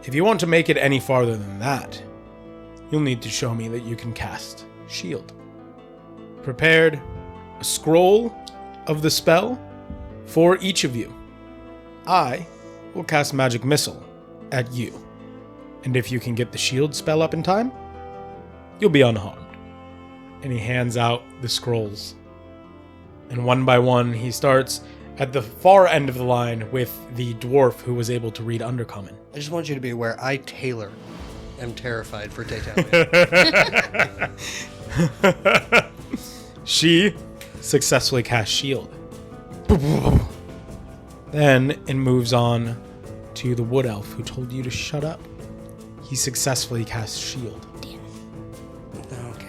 if you want to make it any farther than that, you'll need to show me that you can cast shield. Prepared a scroll of the spell for each of you. I will cast magic missile at you. And if you can get the shield spell up in time, you'll be unharmed. And he hands out the scrolls. And one by one, he starts at the far end of the line with the dwarf who was able to read Undercommon. I just want you to be aware, I, Taylor, am terrified for Taytalian. She successfully casts shield. Then it moves on to the wood elf who told you to shut up. He successfully casts shield. Okay.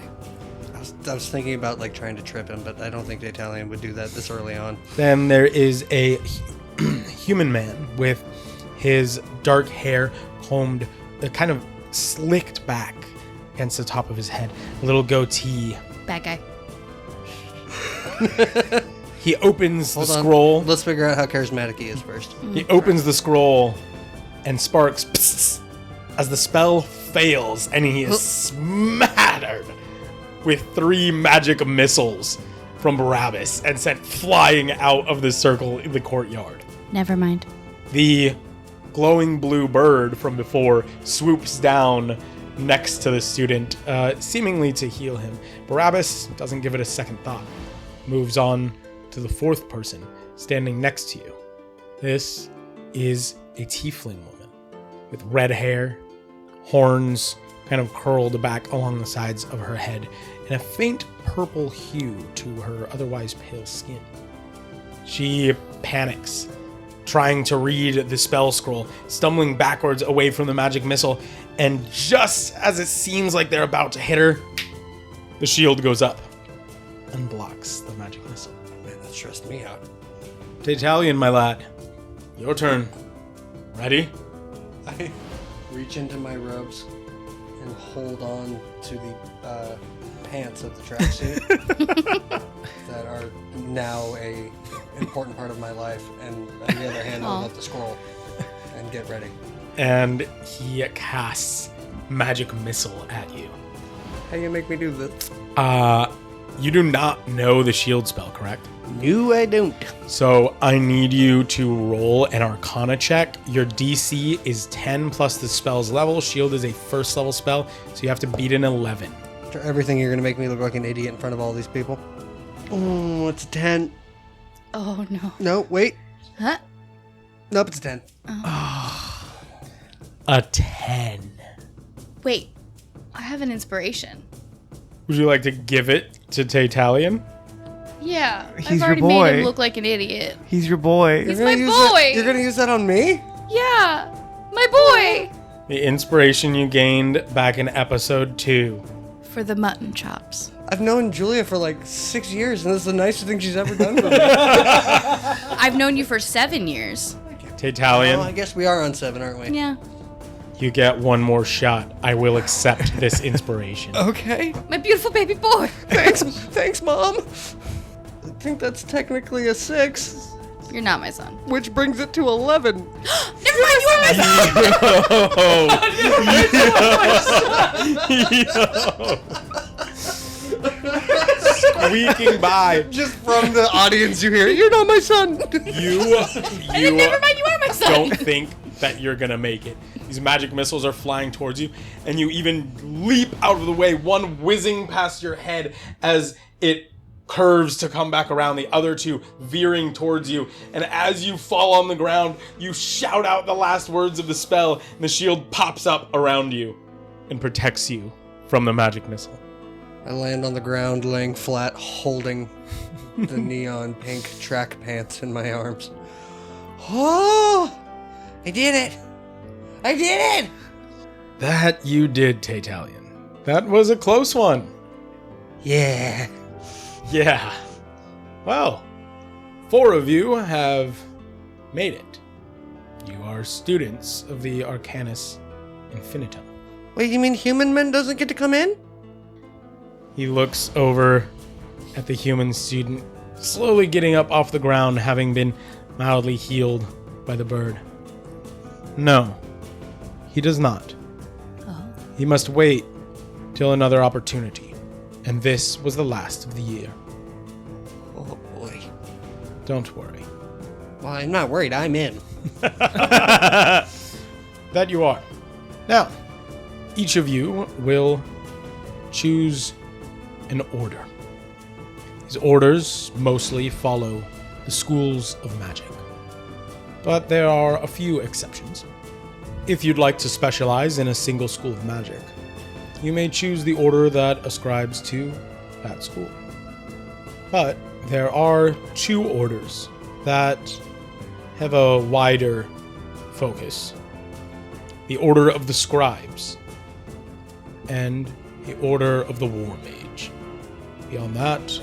I was thinking about like trying to trip him, but I don't think Taytalian would do that this early on. Then there is a human man with his dark hair combed, kind of slicked back against the top of his head. A little goatee. Bad guy. He opens Hold the on. scroll. Let's figure out how charismatic he is first. He opens the scroll and sparks psst, as the spell fails and he is smattered with 3 magic missiles from Barrabus and sent flying out of the circle in the courtyard. Never mind. The glowing blue bird from before swoops down next to the student, seemingly to heal him. Barrabus doesn't give it a second thought. Moves on to the fourth person standing next to you. This is a tiefling woman with red hair, horns kind of curled back along the sides of her head, and a faint purple hue to her otherwise pale skin. She panics, trying to read the spell scroll, stumbling backwards away from the magic missile, and just as it seems like they're about to hit her, the shield goes up and blocks the magic missile. Man, that stressed me out. Taytalian, my lad, your turn. Ready? I reach into my robes and hold on to the pants of the tracksuit that are now a important part of my life, and on the other hand, I'll let the scroll and get ready. And he casts magic missile at you. How you make me do this? You do not know the shield spell, correct? No, I don't. So I need you to roll an Arcana check. Your DC is 10 plus the spell's level. Shield is a first level spell, so you have to beat an 11. After everything, you're gonna make me look like an idiot in front of all these people. Oh, it's a 10. Oh, no. No, wait. Huh? Nope, it's a 10. A 10. Wait, I have an inspiration. Would you like to give it to Taytalian? Yeah, He's I've your already boy. made him look like an idiot. He's your boy. He's You're my gonna use boy. You're gonna use that on me? Yeah, my boy. The inspiration you gained back in episode 2. For the mutton chops. I've known Julia for like 6 years, and this is the nicest thing she's ever done for me. I've known you for 7 years. Taytalian, Oh, I guess we are on 7, aren't we? Yeah. you get one more shot. I will accept this inspiration. Okay. My beautiful baby boy. Thanks, Mom. I think that's technically a 6, You're not my son. which brings it to 11. Never mind, you are my son. Squeaking by. Just from the audience, you hear, "You're not my son." You Never mind, you are my son. don't think that you're gonna make it. These magic missiles are flying towards you, and you even leap out of the way, one whizzing past your head as it curves to come back around, the other two veering towards you. And as you fall on the ground, you shout out the last words of the spell, and the shield pops up around you and protects you from the magic missile. I land on the ground, laying flat, holding the neon pink track pants in my arms. Oh, I did it! I did it! That you did, Taytalian. That was a close one. Yeah. Yeah. Well, 4 of you have made it. You are students of the Arcanus Infinitum. Wait, you mean human men doesn't get to come in? He looks over at the human student, slowly getting up off the ground, having been mildly healed by the bird. No, he does not. Oh. He must wait till another opportunity, and this was the last of the year. Oh boy. Don't worry. Well, I'm not worried. I'm in. That you are. Now, each of you will choose an order. These orders mostly follow the schools of magic, but there are a few exceptions. If you'd like to specialize in a single school of magic, you may choose the order that ascribes to that school. But there are 2 orders that have a wider focus. The Order of the Scribes and the Order of the War Mage. Beyond that,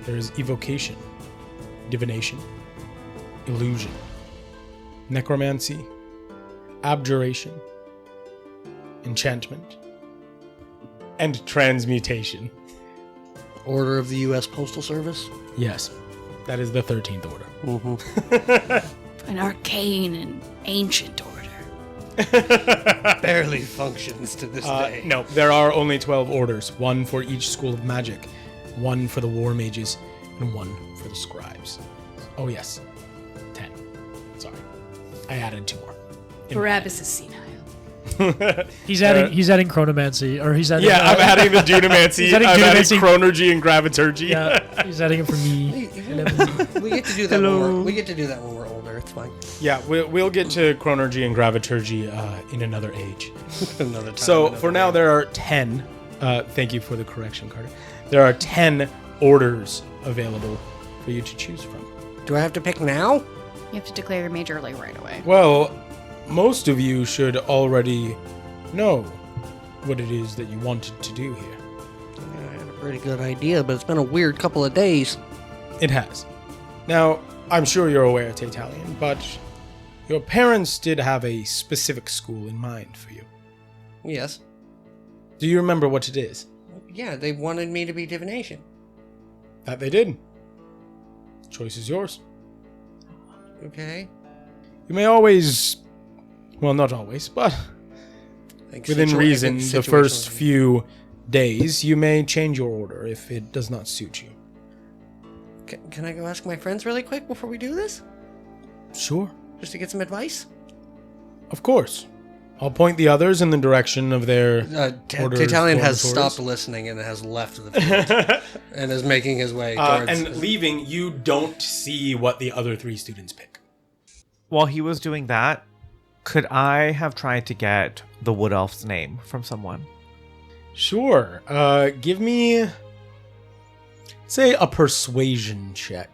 there is evocation, divination, illusion, necromancy, abjuration, enchantment, and transmutation. Order of the U.S. Postal Service? Yes, that is the 13th order. Mm-hmm. An arcane and ancient order. Barely functions to this day. No, there are only 12 orders, 1 for each school of magic, 1 for the war mages, and 1 for the scribes. Oh yes, 10. Sorry, I added 2 more. Barrabus is senile. He's adding chronomancy, or he's adding. Yeah, I'm adding the dunamancy. He's adding I'm adding dunamancy. chronergy and graviturgy. Yeah, he's adding it for me. We get to do that. We get to do that when we're older. It's fine. Yeah, we'll get to chronergy and graviturgy in another age. Another time. So for now, there are 10. Thank you for the correction, Carter. There are 10 orders available for you to choose from. Do I have to pick now? You have to declare your major like right away. Well, most of you should already know what it is that you wanted to do here. I had a pretty good idea, but it's been a weird couple of days. It has. Now, I'm sure you're aware, Taytalian, but your parents did have a specific school in mind for you. Yes. Do you remember what it is? Yeah, they wanted me to be divination. That they did. Choice is yours. Okay. You may always, well, not always, but within reason, the first few days, you may change your order if it does not suit you. Can I go ask my friends really quick before we do this? Sure. Just to get some advice? Of course. I'll point the others in the direction of their orders. Taytalian has dormitories. stopped listening and has left the field and is making his way towards... and leaving, you don't see what the other 3 students pick. While he was doing that, could I have tried to get the wood elf's name from someone? Sure. Give me, say, a persuasion check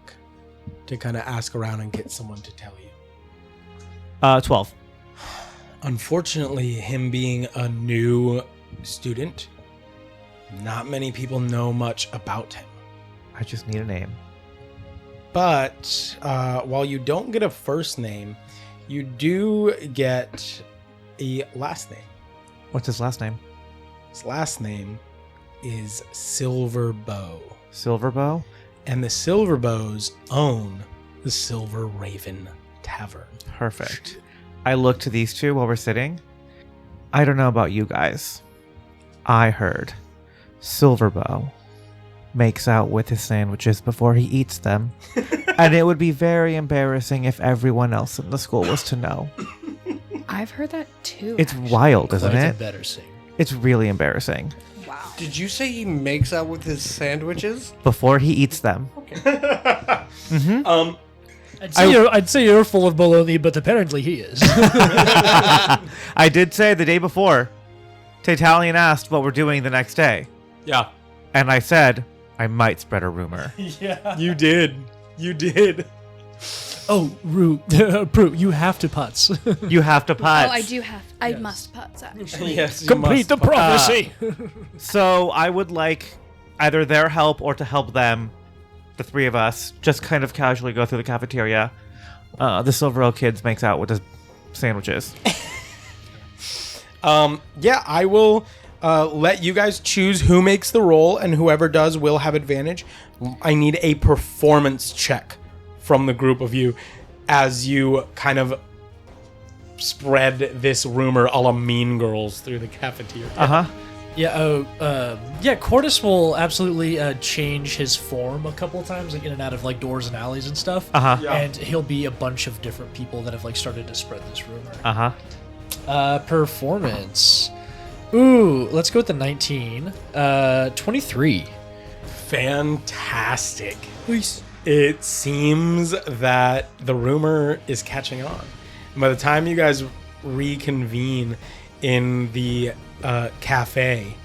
to kind of ask around and get someone to tell you. 12. Unfortunately, him being a new student, not many people know much about him. I just need a name. But while you don't get a first name, you do get a last name. What's his last name? His last name is Silverbow. Silverbow? And the Silverbows own the Silver Raven Tavern. Perfect. I look to these two while we're sitting. I don't know about you guys. I heard Silverbow makes out with his sandwiches before he eats them. And it would be very embarrassing if everyone else in the school was to know. I've heard that too. It's actually. wild, isn't Quite it? embarrassing. It's really embarrassing. Wow. Did you say he makes out with his sandwiches? Before he eats them. I'd say you're full of baloney, but apparently he is. I did say the day before, Taytalian asked what we're doing the next day. Yeah. And I said, I might spread a rumor. Yeah. You did. You did. Oh, Prue, you have to putz. You have to putz. Oh, I do have. I must putz actually. Yes. Complete the prophecy. So I would like either their help or to help them, the 3 of us, just kind of casually go through the cafeteria. The Silver Oak Kids makes out with his sandwiches. Yeah, I will let you guys choose who makes the roll, and whoever does will have advantage. I need a performance check from the group of you as you kind of spread this rumor a la Mean Girls through the cafeteria. Uh-huh. Yeah, Cordys will absolutely change his form a couple of times, like in and out of like doors and alleys and stuff. Uh-huh. Yeah. And he'll be a bunch of different people that have like started to spread this rumor. Uh-huh. Performance. Ooh, let's go with the 19. 23. Fantastic. It seems that the rumor is catching on. And by the time you guys reconvene in the cafe,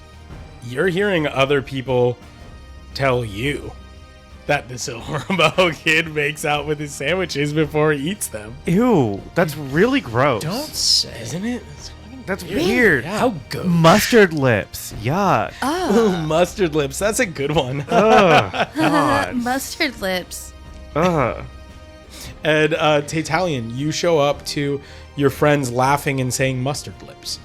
you're hearing other people tell you that the Silverbow Kid makes out with his sandwiches before he eats them. Ew, that's really gross. Don't say. Isn't it? That's weird. How good. Mustard lips. Yuck. Ooh, mustard lips. That's a good one. Ugh, God. Mustard lips. Ugh. And Taytalian, you show up to your friends laughing and saying mustard lips.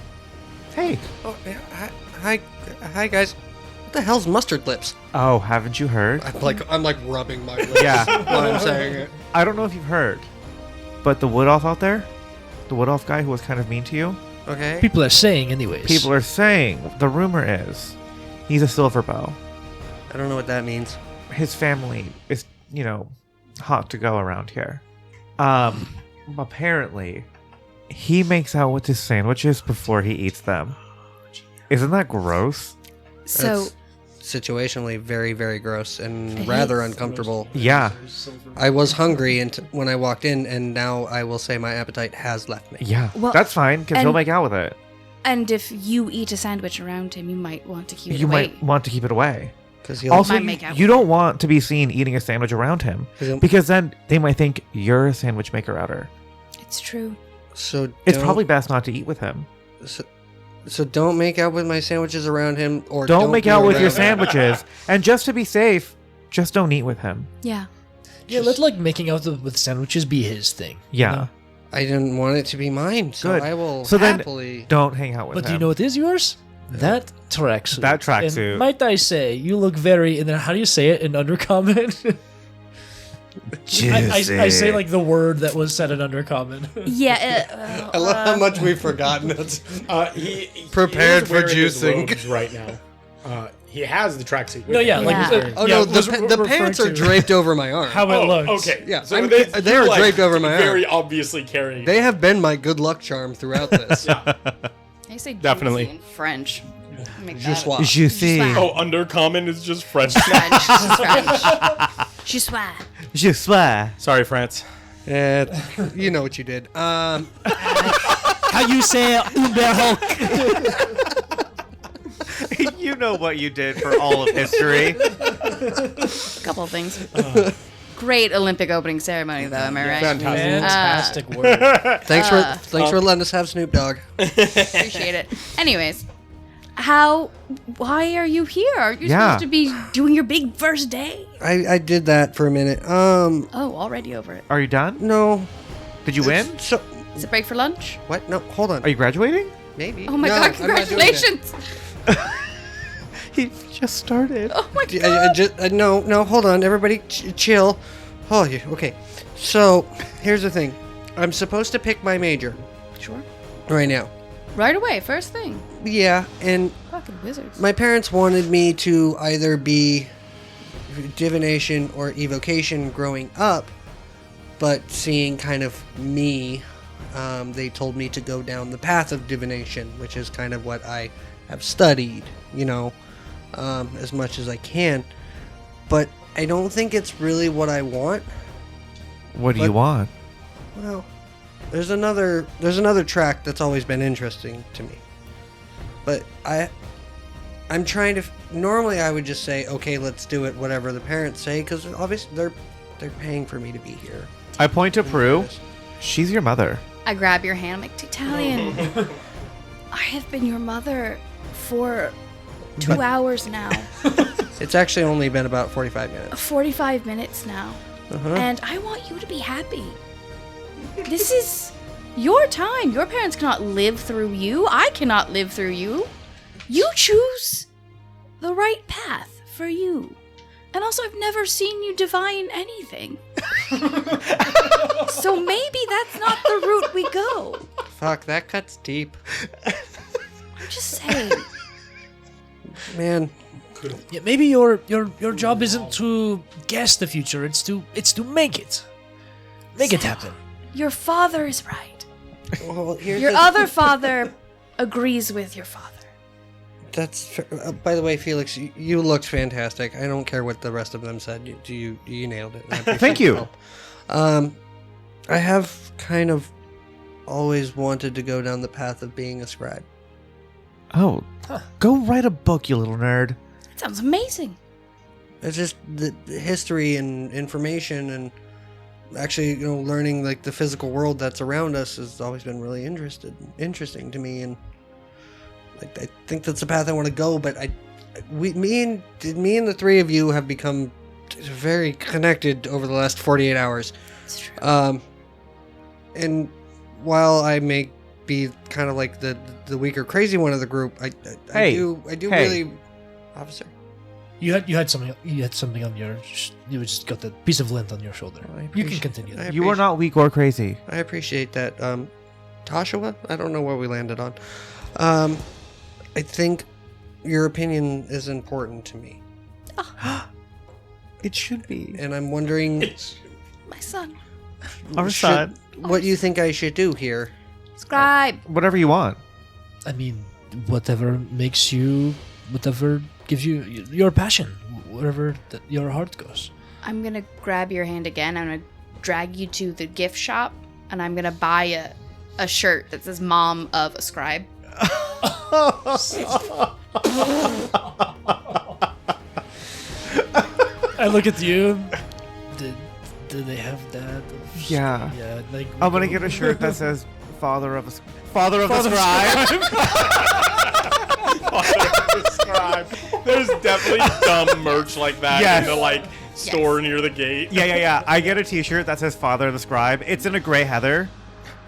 Hey. Oh, yeah, hi guys. What the hell's mustard lips? Oh, haven't you heard? I'm like rubbing my lips Yeah. while I'm saying it. I don't know if you've heard, but the wood elf out there, the wood elf guy who was kind of mean to you, Okay. People are saying anyways. people are saying, the rumor is, he's a Silverbow. I don't know what that means. His family is, hot to go around here. Apparently, he makes out with his sandwiches before he eats them. Isn't that gross? So, That's situationally very, very gross and rather uncomfortable. Yeah. I was hungry when I walked in, and now I will say my appetite has left me. Yeah. Well, That's fine, because he'll and- make out with it. and if you eat a sandwich around him, you might want to keep it You away. might want to keep it away. Because he'll Also, might make out you with don't want to be seen eating a sandwich around him. he'll- Because then they might think you're a sandwich maker outer. It's true. so It's don't- probably best not to eat with him. So don't make out with my sandwiches around him, or Don't make be out with your around him. sandwiches. And just to be safe, just don't eat with him. Yeah. Yeah, let like making out with sandwiches be his thing. Yeah. You know? I didn't want it to be mine, so Good. I will So then- happily. Don't hang out with But him. do you know what is yours? That tracksuit. That tracksuit. And might I say, you look very. And then how do you say it in Undercommon? I say like the word that was said in Undercommon. Yeah. I love how much we've forgotten. He Prepared is for wearing his juicing. robes right now. He has the tracksuit. No, yeah, like- Oh Yeah, no, was the referring pants are to draped over my arm. How it looks. Okay. Yeah, So they're you're, draped over my arm. very obviously carrying. They have been my good luck charm throughout this. I say Definitely. juicy in French. Make Je that suis. You see. Just Oh, undercommon is just French. French. This is French. Je suis. Je swear. Sorry, France. You know what you did. How you say Uber Hulk? You know what you did for all of history. Couple of things. Great Olympic opening ceremony, though. Am I right? Fantastic. Fantastic word. Thanks for letting us have Snoop Dogg. Appreciate it. Anyways, why are you here? Are you Yeah. supposed to be doing your big first day? I did that for a minute. Oh, already over it. Are you done? No. Did you win? So Is it break for lunch? what? No, hold on. Are you graduating? Maybe. Oh my No, god, I'm not doing that. congratulations! He just started. Oh my god. No, hold on. Everybody chill. Oh, yeah, okay. So, here's the thing. I'm supposed to pick my major Sure. right now. Right away, first thing. Yeah, and Fucking wizards. my parents wanted me to either be divination or evocation growing up, but seeing kind of me, they told me to go down the path of divination, which is kind of what I have studied, as much as I can. But I don't think it's really what I want. What do you But- want? Well, there's another track that's always been interesting to me. But I'm trying to. Normally, I would just say, okay, let's do it, whatever the parents say, because obviously they're paying for me to be here. I point to Prue. She's your mother. I grab your hand. I'm like, Taytalian, I have been your mother for 2 hours now. It's actually only been about 45 minutes. 45 minutes now. And I want you to be happy. This is your time. Your parents cannot live through you. I cannot live through you. You choose the right path for you. And also, I've never seen you divine anything. So maybe that's not the route we go. Fuck, that cuts deep, I'm just saying. man. Yeah, maybe your job isn't to guess the future. It's to make it. Make it happen. Your father is right. Well, here's Your the- other father agrees with your father. That's by the way, Felix, you looked fantastic. I don't care what the rest of them said. You nailed it. I appreciate Thank your you. help. I have kind of always wanted to go down the path of being a scribe. Oh, go write a book, you little nerd. That sounds amazing. It's just the history and information, and actually, learning like the physical world that's around us has always been really interesting to me, and like I think that's the path I want to go. But me and the three of you have become very connected over the last 48 hours. It's true. And while I may be kind of like the weaker, crazy one of the group, I do Hey. really, officer. You had something. You had something on your. You just got that piece of lint on your shoulder. I You can appreciate- continue. I You are not weak or crazy. I appreciate that. Tashawa? I don't know where we landed on. I think your opinion is important to me, It should be. and I'm wondering My son. Our son. what you think I should do here. Scribe. Whatever you want. I mean, whatever gives you your passion, wherever your heart goes. I'm going to grab your hand again. I'm going to drag you to the gift shop, and I'm going to buy a shirt that says Mom of a Scribe. I look at you. Do they have that? Yeah. Yeah. Like, I'm gonna get a shirt that says Father of the Scribe. There's definitely dumb merch like that Yes. in the like store near the gate. Yeah. I get a T-shirt that says Father of the Scribe. It's in a gray heather,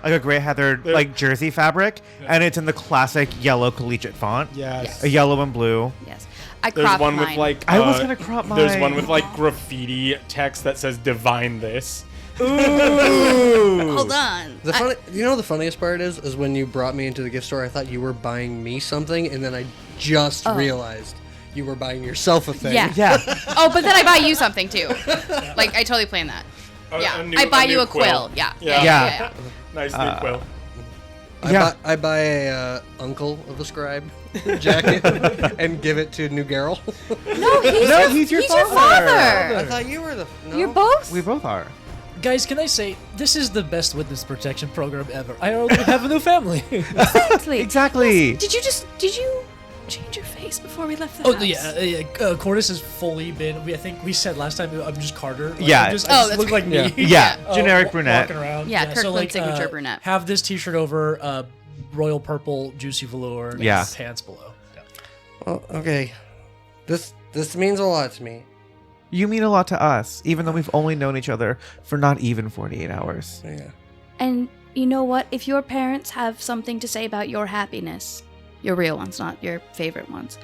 like a gray heather like jersey fabric, and it's in the classic yellow collegiate font. Yes. A yellow and blue. Yes. I There's cropped one mine. with like I was gonna crop mine. There's one with like graffiti text that says "Divine this." Ooh. Hold on. The funny, the funniest part is when you brought me into the gift store, I thought you were buying me something, and then I just realized you were buying yourself a thing. Yeah. Yeah. Oh, but then I buy you something too. Like I totally planned that. I buy you a quill. Yeah. Yeah. Nice new quill. I buy a Uncle of the Scribe jacket and give it to New Garrel. No, he's your father. I thought you were the. No? You're both. We both are. guys, can I say this is the best witness protection program ever? I already have a new family. Exactly. Exactly. Did you change your face before we left the house? Cordys has fully been. I think we said last time I'm just Carter. Like, Yeah. I just that's look like me. Yeah. Generic brunette. Walking around. Yeah, Kirkland signature brunette. Have this T-shirt over, royal purple, juicy velour. Yeah. And pants below. Yeah. Well, okay. This means a lot to me. You mean a lot to us, even though we've only known each other for not even 48 hours. Yeah. And you know what? If your parents have something to say about your happiness, your real ones, not your favorite ones,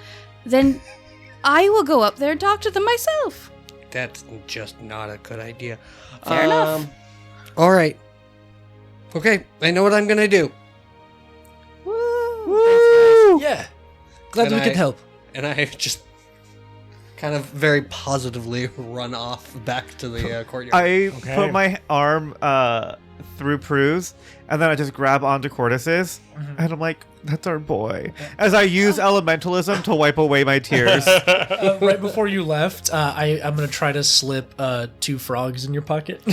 then I will go up there and talk to them myself. That's just not a good idea. Fair enough. All right. Okay, I know what I'm gonna do. Woo! Yeah. Glad And we could help. And I just kind of very positively run off back to the courtyard. I put my arm through Prue's, and then I just grab onto Cordys's, and I'm like, that's our boy. As I use elementalism to wipe away my tears. Right before you left, I'm going to try to slip 2 frogs in your pocket.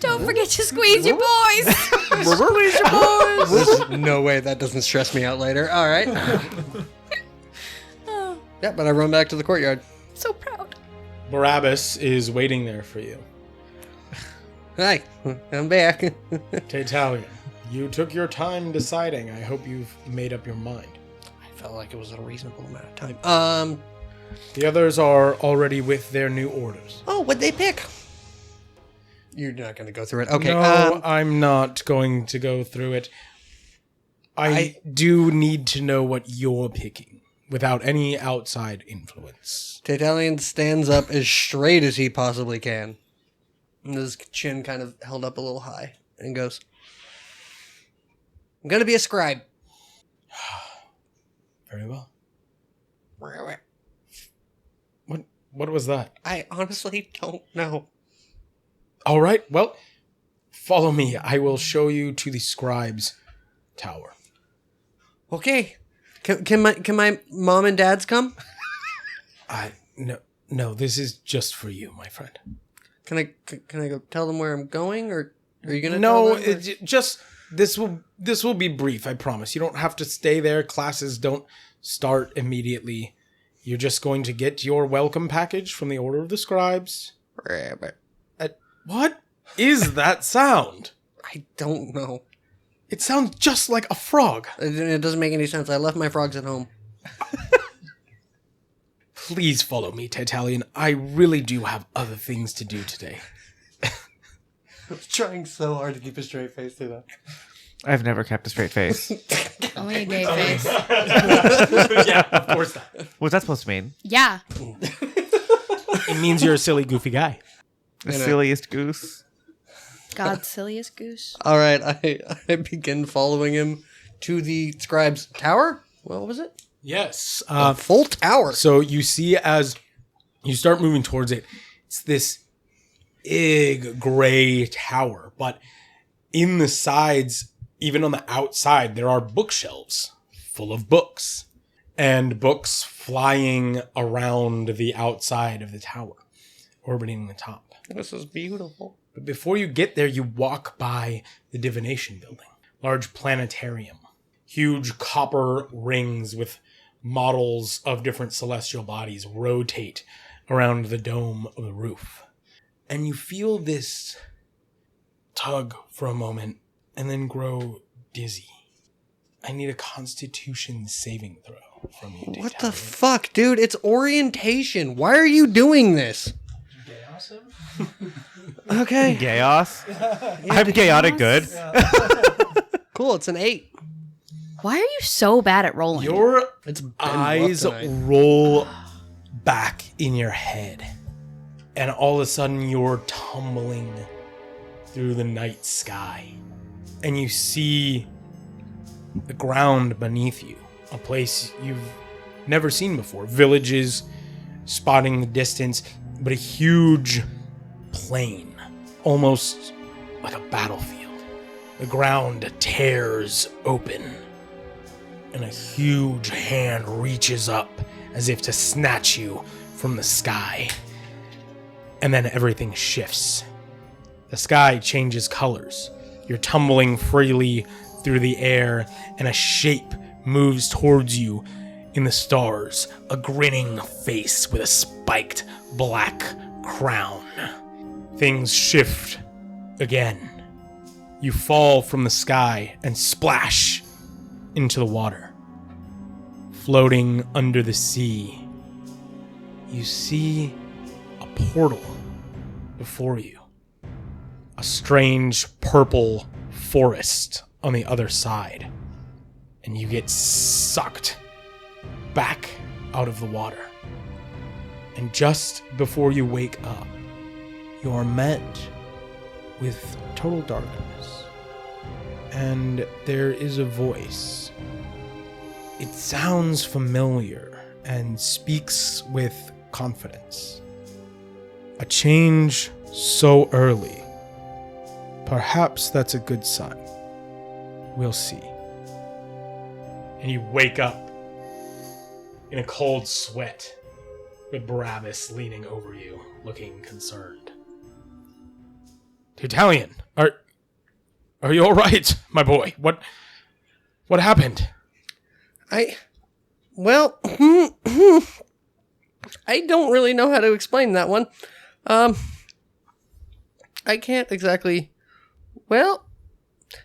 Don't forget to squeeze your boys. Squeeze your boys. There's no way that doesn't stress me out later. All right. Yeah, but I run back to the courtyard. So proud. Barrabus is waiting there for you. Hi, I'm back. Taytalian, you took your time deciding. I hope you've made up your mind. I felt like it was a reasonable amount of time. The others are already with their new orders. Oh, what'd they pick? You're not going to go through it. Okay. No, I'm not going to go through it. I do need to know what you're picking without any outside influence. Taytalian stands up as straight as he possibly can. And his chin kind of held up a little high and goes, I'm going to be a scribe. Very well. What was that? I honestly don't know. All right, well, follow me. I will show you to the scribe's tower. Okay. Can my mom and dads come? No, this is just for you, my friend. Can I go tell them where I'm going, or are you gonna? No, tell them, just this will be brief. I promise. You don't have to stay there. Classes don't start immediately. You're just going to get your welcome package from the Order of the Scribes. What is that sound? I don't know. It sounds just like a frog. It doesn't make any sense. I left my frogs at home. Please follow me, Taytalian. I really do have other things to do today. I was trying so hard to keep a straight face through that. I've never kept a straight face. Only a gay face. Yeah, of course not. What's that supposed to mean? Yeah. It means you're a silly, goofy guy. The silliest goose. God's silliest goose. All right, I begin following him to the scribe's tower. What was it? Yes. A full tower. So you see as you start moving towards it, it's this big gray tower, but In the sides, even on the outside, there are bookshelves full of books. And books flying around the outside of the tower, orbiting the top. This is beautiful. But before you get there, you walk by the divination building. Large planetarium. Huge copper rings with models of different celestial bodies rotate around the dome of the roof. And you feel this tug for a moment and then grow dizzy. I need a Constitution saving throw from you, Taytalian. What the fuck, dude? It's orientation. Why are you doing this? Okay. Chaos. I'm chaotic good. Cool, it's an 8. Why are you so bad at rolling? Your It's been eyes rough tonight. roll back in your head, and all of a sudden you're tumbling through the night sky, and you see the ground beneath you, a place you've never seen before. Villages spotting the distance, but a huge plain, almost like a battlefield. The ground tears open, and a huge hand reaches up as if to snatch you from the sky. And then everything shifts. The sky changes colors. You're tumbling freely through the air, and a shape moves towards you in the stars, a grinning face with a spiked black crown. Things shift again. You fall from the sky and splash into the water. Floating under the sea, you see a portal before you. A strange purple forest on the other side. And you get sucked back out of the water. And just before you wake up, you are met with total darkness. And there is a voice. It sounds familiar and speaks with confidence. A change so early. Perhaps that's a good sign. We'll see. And you wake up in a cold sweat with Barrabus leaning over you, looking concerned. Taytalian, are you all right, my boy? What happened? Well, I don't really know how to explain that one. I can't exactly. Well,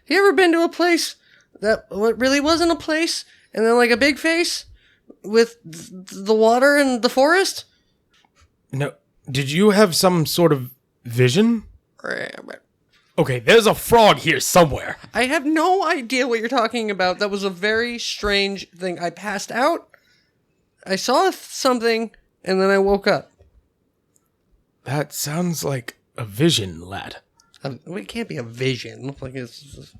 you ever been to a place that what really wasn't a place, and then like a big face with the water and the forest? No, did you have some sort of vision? Okay, there's a frog here somewhere. I have no idea what you're talking about. That was a very strange thing. I passed out, I saw something, and then I woke up. That sounds like a vision, lad. It can't be a vision. Like it's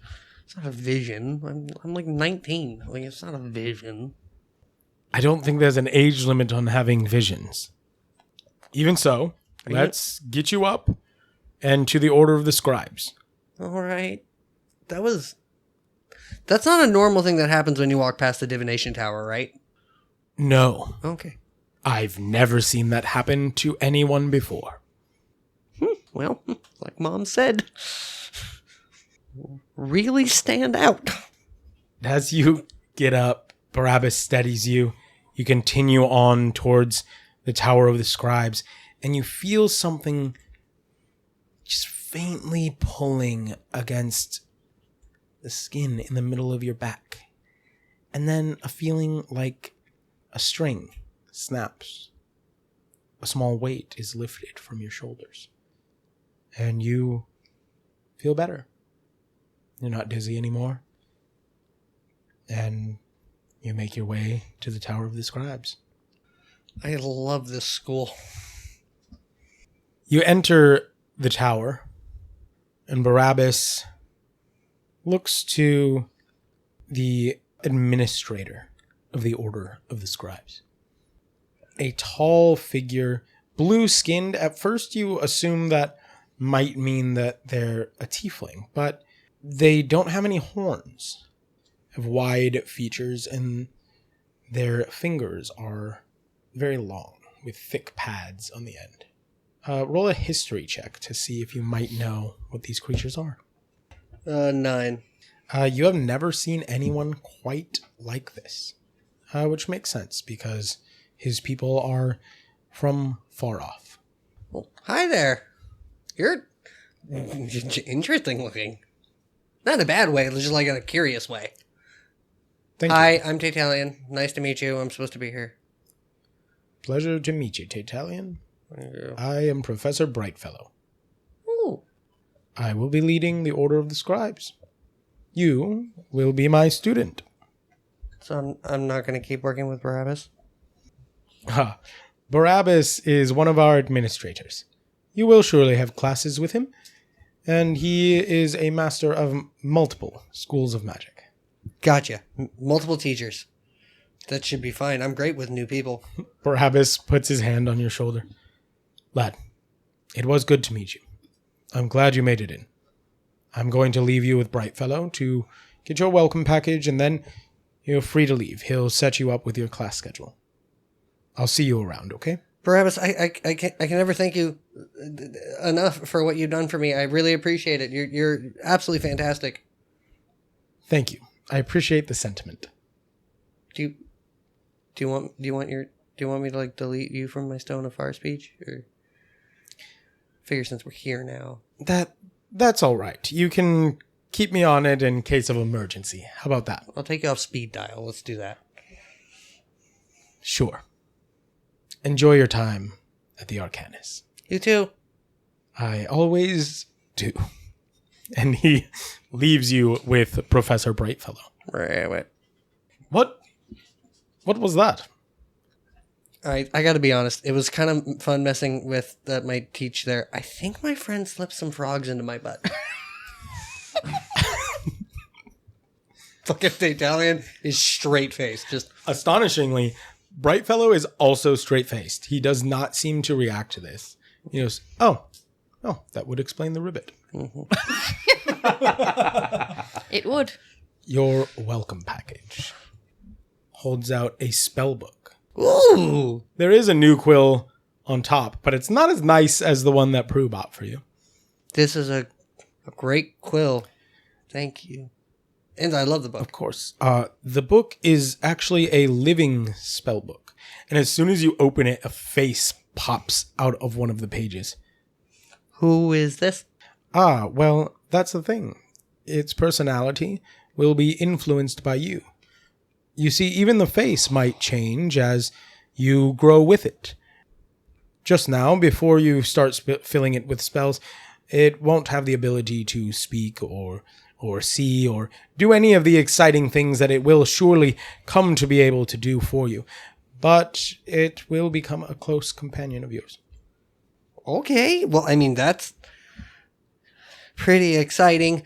not a vision. I'm like 19. Like it's not a vision. I don't think there's an age limit on having visions. Even so, let's get you up and to the order of the scribes. All right. That's not a normal thing that happens when you walk past the divination tower, right? No, Okay. I've never seen that happen to anyone before. Well, like Mom said, really stand out. As you get up, Barrabus steadies you. You continue on towards the Tower of the Scribes, and you feel something just faintly pulling against the skin in the middle of your back. And then a feeling like a string snaps. A small weight is lifted from your shoulders. And you feel better. You're not dizzy anymore. And you make your way to the Tower of the Scribes. I love this school. You enter the tower, and Barrabus looks to the administrator of the Order of the Scribes. A tall figure, blue-skinned. At first you assume that might mean that they're a tiefling, but They don't have any horns, have wide features, and their fingers are very long, with thick pads on the end. Roll a history check to see if you might know what these creatures are. 9. You have never seen anyone quite like this, which makes sense because his people are from far off. Well, hi there. You're interesting looking. Not in a bad way, just like in a curious way. Thank Hi, you. I'm Taytalian. Nice to meet you. I'm supposed to be here. Pleasure to meet you, Taytalian. I am Professor Brightfellow. Ooh. I will be leading the Order of the Scribes. You will be my student. So I'm not going to keep working with Barrabus? Barrabus is one of our administrators. You will surely have classes with him, and he is a master of multiple schools of magic. Gotcha. Multiple teachers. That should be fine. I'm great with new people. Barrabus puts his hand on your shoulder. Lad, it was good to meet you. I'm glad you made it in. I'm going to leave you with Brightfellow to get your welcome package, and then you're free to leave. He'll set you up with your class schedule. I'll see you around, okay? Barrabus, I can never thank you enough for what you've done for me. I really appreciate it. You're absolutely fantastic. Thank you. I appreciate the sentiment. Do you want me to like delete you from my Stone of Fire speech, or figure since we're here now? That's all right. You can keep me on it in case of emergency. How about that? I'll take you off speed dial. Let's do that. Sure. Enjoy your time at the Arcanus. You too. I always do. And he leaves you with Professor Brightfellow. Wait. What was that? I got to be honest. It was kind of fun messing with my teach there. I think my friend slipped some frogs into my butt. Fucking Taytalian is straight-faced. Just Astonishingly, Brightfellow is also straight-faced. He does not seem to react to this. He goes, oh, that would explain the ribbit. Mm-hmm. It would. Your welcome package holds out a spell book. Ooh. There is a new quill on top, but it's not as nice as the one that Prue bought for you. This is a great quill. Thank you. And I love the book. Of course. The book is actually a living spell book. And as soon as you open it, a face pops out of one of the pages. Who is this? Well, that's the thing. Its personality will be influenced by you. You see, even the face might change as you grow with it. Just now, before you start filling it with spells, it won't have the ability to speak or see or do any of the exciting things that it will surely come to be able to do for you. But it will become a close companion of yours. Okay. Well, I mean, that's pretty exciting.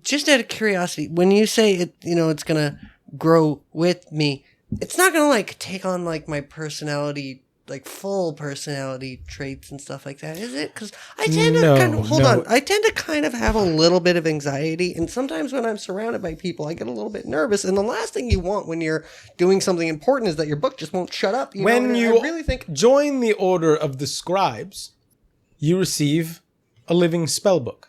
Just out of curiosity, when you say it, it's going to grow with me, it's not going to like take on like my personality, like full personality traits and stuff like that, is it? Because I tend to I tend to kind of have a little bit of anxiety, and sometimes when I'm surrounded by people, I get a little bit nervous. And the last thing you want when you're doing something important is that your book just won't shut up. I really think join the Order of the Scribes, you receive a living spellbook.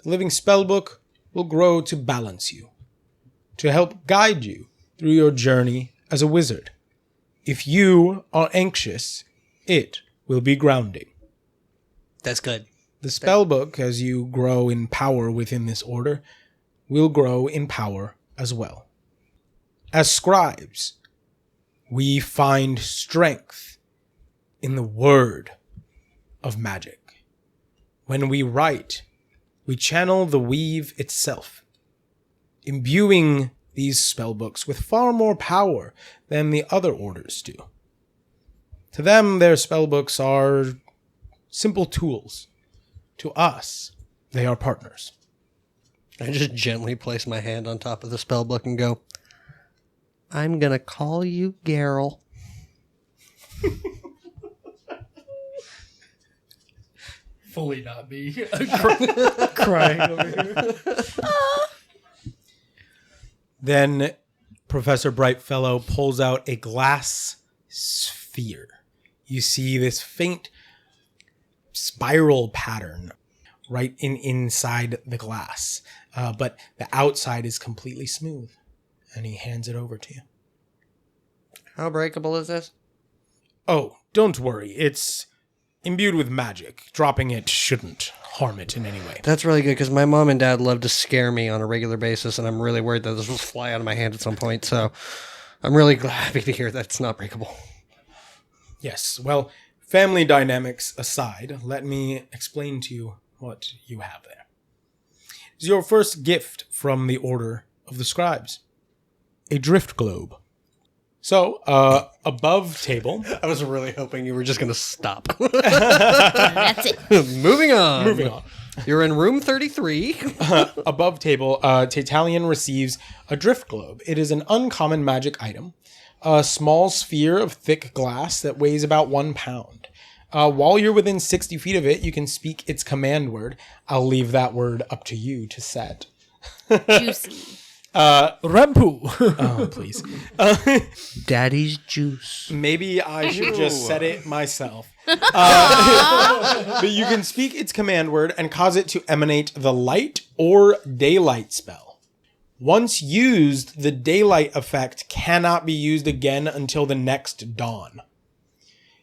The living spellbook will grow to balance you, to help guide you through your journey as a wizard. If you are anxious, it will be grounding. That's good. The spellbook, as you grow in power within this order, will grow in power as well. As scribes, we find strength in the word of magic. When we write, we channel the weave itself, imbuing these spellbooks with far more power than the other orders do. To them, their spellbooks are simple tools. To us, they are partners. I just gently place my hand on top of the spellbook and go, I'm going to call you Garrel. fully not me. Crying over here. Then Professor Brightfellow pulls out a glass sphere. You see this faint spiral pattern right inside the glass, but the outside is completely smooth. And he hands it over to you. How breakable is this? Oh, don't worry. It's imbued with magic. Dropping it shouldn't harm it in any way. That's really good because my mom and dad love to scare me on a regular basis, and I'm really worried that this will fly out of my hand at some point. So I'm really happy to hear that it's not breakable. Yes, well, family dynamics aside, let me explain to you what you have there. It's your first gift from the Order of the Scribes. A drift globe. So, above table... I was really hoping you were just going to stop. That's it. Moving on. Moving on. You're in room 33. Above table, Taytalian receives a drift globe. It is an uncommon magic item. A small sphere of thick glass that weighs about 1 pound. While you're within 60 feet of it, you can speak its command word. I'll leave that word up to you to set. Juicy. Rampu. Oh, please. Daddy's juice. Maybe I should just set it myself. But you can speak its command word and cause it to emanate the light or daylight spell. Once used, the daylight effect cannot be used again until the next dawn.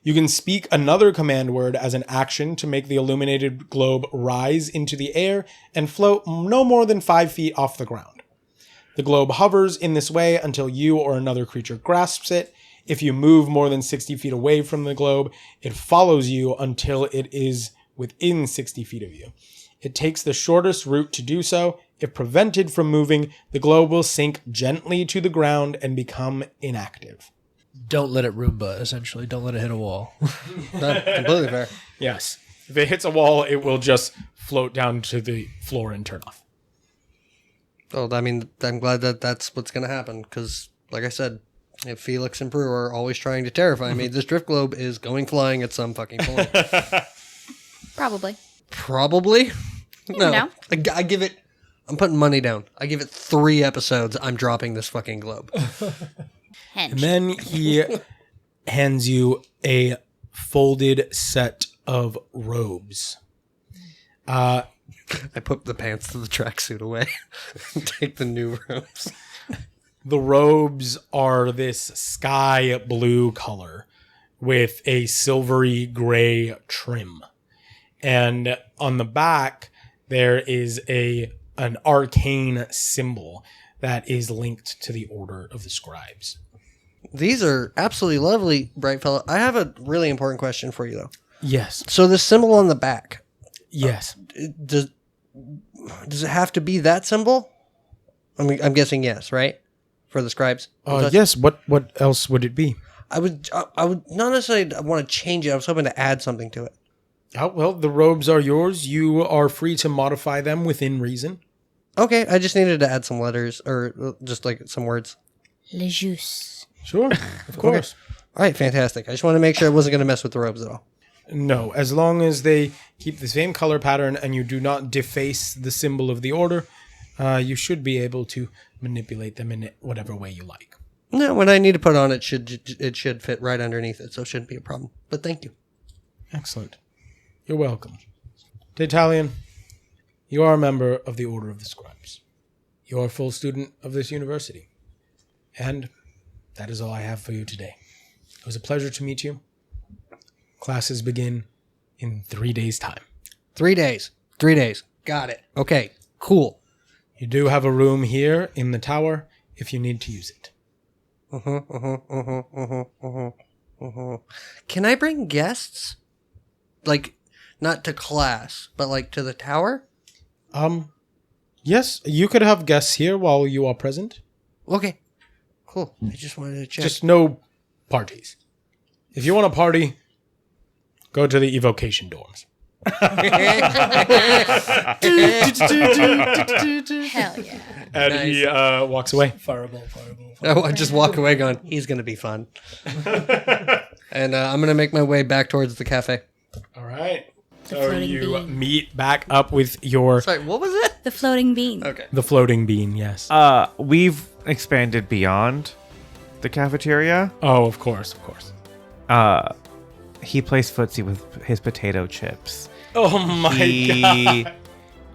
You can speak another command word as an action to make the illuminated globe rise into the air and float no more than 5 feet off the ground. The globe hovers in this way until you or another creature grasps it. If you move more than 60 feet away from the globe, it follows you until it is within 60 feet of you. It takes the shortest route to do so. If prevented from moving, the globe will sink gently to the ground and become inactive. Don't let it Roomba, essentially. Don't let it hit a wall. Not completely fair. Yes. If it hits a wall, it will just float down to the floor and turn off. Well, I mean, I'm glad that that's what's going to happen because, like I said, if Felix and Prue are always trying to terrify me, this drift globe is going flying at some fucking point. Probably. Probably? No. know. I give it... I'm putting money down. I give it 3 episodes. I'm dropping this fucking globe. And then he hands you a folded set of robes. I put the pants to the tracksuit away and take the new robes. The robes are this sky blue color with a silvery gray trim. And on the back, there is an arcane symbol that is linked to the Order of the Scribes. These are absolutely lovely, bright fellow. I have a really important question for you, though. Yes. So the symbol on the back, Yes. does it have to be that symbol? I mean, I'm guessing yes, right? For the scribes. Yes. What else would it be? I would not necessarily want to change it. I was hoping to add something to it. Oh, well, the robes are yours. You are free to modify them within reason. Okay, I just needed to add some letters or just like some words. Le jus. Sure, of course. All right, fantastic. I just want to make sure I wasn't going to mess with the robes at all. No, as long as they keep the same color pattern and you do not deface the symbol of the order, you should be able to manipulate them in whatever way you like. No, when I need to put on it should fit right underneath it, so it shouldn't be a problem. But thank you. Excellent. You're welcome. Taytalian, you are a member of the Order of the Scribes. You are a full student of this university. And that is all I have for you today. It was a pleasure to meet you. Classes begin in 3 days' time. 3 days. 3 days. Got it. Okay, cool. You do have a room here in the tower if you need to use it. Can I bring guests? Like, not to class, but like to the tower? Yes, you could have guests here while you are present. Okay, cool. I just wanted to check. Just no parties. If you want a party, go to the evocation dorms. Hell yeah. And Nice. he walks away. Fireball. I just walk away going, he's going to be fun. And I'm going to make my way back towards the cafe. All right. So floating you bean. meet back up with your Sorry, what was it? The floating bean. Okay. the floating bean. Yes. We've expanded beyond the cafeteria. Oh, of course. He plays footsie with his potato chips. Oh my god.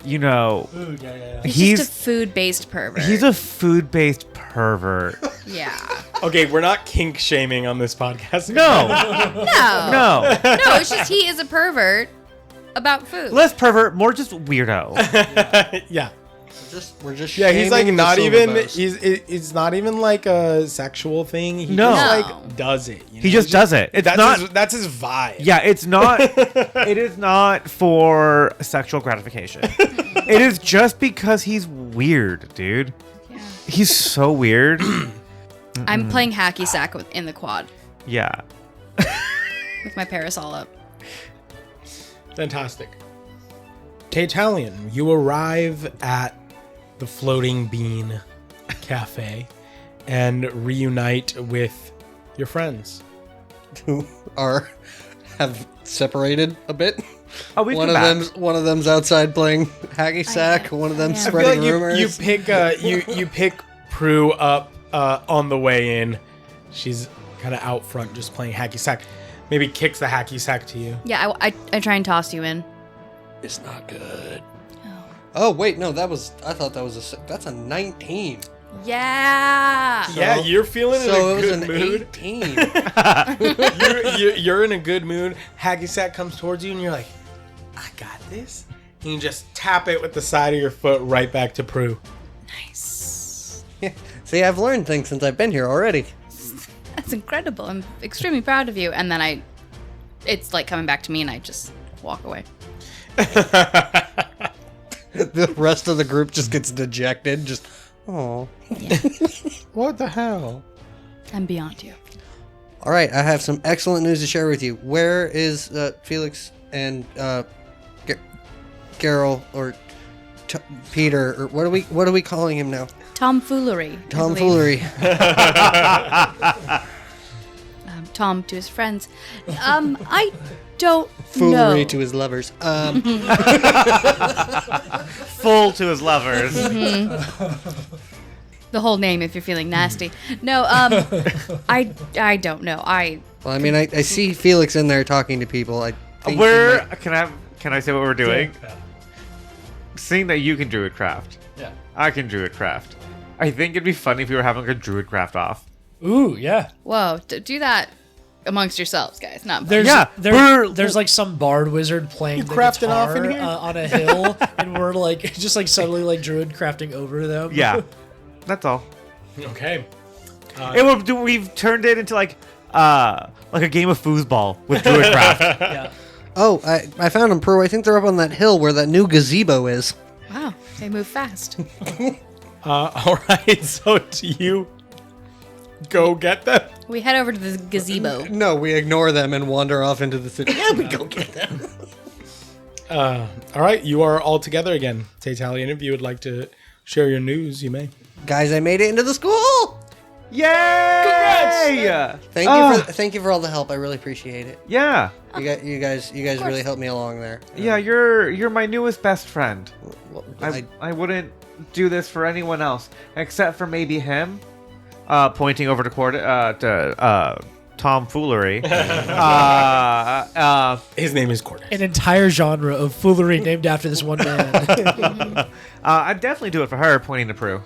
You know, Ooh, yeah. He's just a food-based pervert. he's a food-based pervert. Yeah. Okay, we're not kink shaming on this podcast. No, No. no, No, it's just he is a pervert about food. less pervert, more just weirdo. Yeah. We're just Yeah, he's like shaming the not even. Silverbows. It's not even like a sexual thing. He No. just No. like does it. You know? He just does it. It's not. That's his vibe. Yeah, it's not. It is not for sexual gratification. It is just because he's weird, dude. Yeah. He's so weird. I'm playing hacky sack in the quad Yeah. with my parasol up. Fantastic. Taytalian, you arrive at the Floating Bean Cafe and reunite with your friends. Who have separated a bit. Oh, we One of them's outside playing hacky sack. One of them's I I feel spreading like rumors. you pick Prue up on the way in. She's kind of out front just playing hacky sack. Maybe kicks the hacky sack to you. Yeah, I try and toss you in. It's not good. Oh wait, no, I thought that was that's a 19. Yeah. Yeah, you're feeling in So a it was good an mood. 18. You're in a good mood. Hacky sack comes towards you and you're like, I got this. And you just tap it with the side of your foot right back to Prue. Nice. See, I've learned things since I've been here already. That's incredible. I'm extremely proud of you. And then it's like coming back to me and I just walk away. The rest of the group just gets dejected. Just, oh. What the hell? I'm beyond you. All right, I have some excellent news to share with you. Where is Felix and Geralt or Peter or what are we calling him now? Tomfoolery. I Tomfoolery. believe. Tom to his friends. I don't Foolery know. to his lovers. Full to his lovers. The whole name if you're feeling nasty. No, I don't know. Well, I mean, I see Felix in there talking to people. I think Can I say what we're doing? Seeing that you can druidcraft, Yeah. I can druidcraft. I think it'd be funny if we were having a druidcraft off. Ooh, yeah. Whoa, do that amongst yourselves, guys. Not There's Yeah, there's like some bard wizard playing the crafting guitar off in here? on a hill, and we're like just like suddenly like druid crafting over them. Yeah, that's all. Okay. We've turned it into like a game of foosball with druidcraft. yeah. Oh, I found them, Prue. I think they're up on that hill where that new gazebo is. Wow, they move fast. All right. So do you go get them? We head over to the gazebo. No, we ignore them and wander off into the city. Yeah, we go get them. All right. You are all together again. Taytalian, if you would like to share your news, you may. Guys, I made it into the school. Yay! Thank you for all the help. I really appreciate it. Yeah, You guys really helped me along there. yeah. You're my newest best friend. Well, I wouldn't do this for anyone else except for maybe him. Pointing over to tomfoolery. His name is Cordys. An entire genre of foolery named after this one man. I'd definitely do it for her. Pointing to Prue.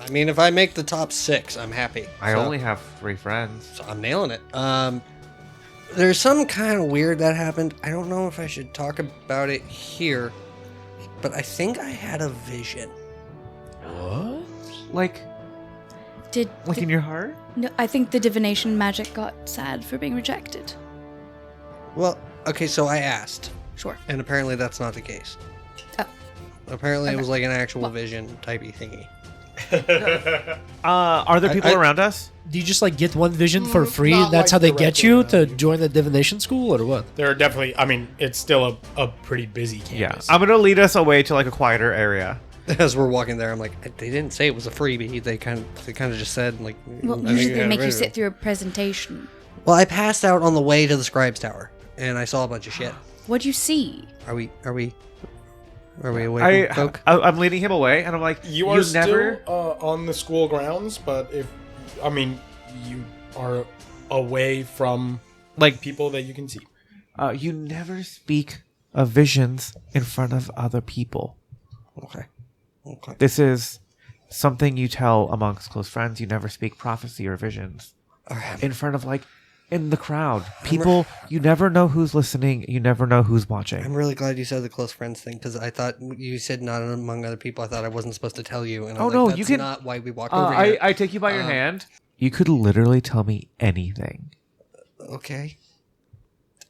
I mean, if I make the top 6, I'm happy. I So- only have 3 friends. So I'm nailing it. There's some kind of weird that happened. I don't know if I should talk about it here, but I think I had a vision. Like Did in your heart? no? I think the divination magic got sad for being rejected. Well, okay, so I asked, Sure. and apparently that's not the case. Oh. Apparently it Okay. was like an actual vision typey thingy. Are there people I- around us? Do you just like get one vision for free? not And that's like how they get directly you around to you. join the divination school, or what? There are definitely. I mean, it's still a pretty busy Yeah. campus. I'm gonna lead us away to like a quieter area. As we're walking there, I'm like, they didn't say it was a freebie. They kind of just said like. Well, I think usually you they gotta make you read it. sit through a presentation. Well, I passed out on the way to the scribe's tower, and I saw a bunch of shit. What'd you see? Are we away from folk? I'm leading him away, and I'm like, You are never. still on the school grounds, but you are away from Like, people that you can see. you never speak of visions in front of other people. Okay. This is something you tell amongst close friends. You never speak prophecy or visions in front of, like, in the crowd. People, you never know who's listening. You never know who's watching. I'm really glad you said the close friends thing, because I thought you said not among other people. I thought I wasn't supposed to tell you. And I was like, you that's can. not why we walked over here. I take you by your hand. You could literally tell me anything. Okay.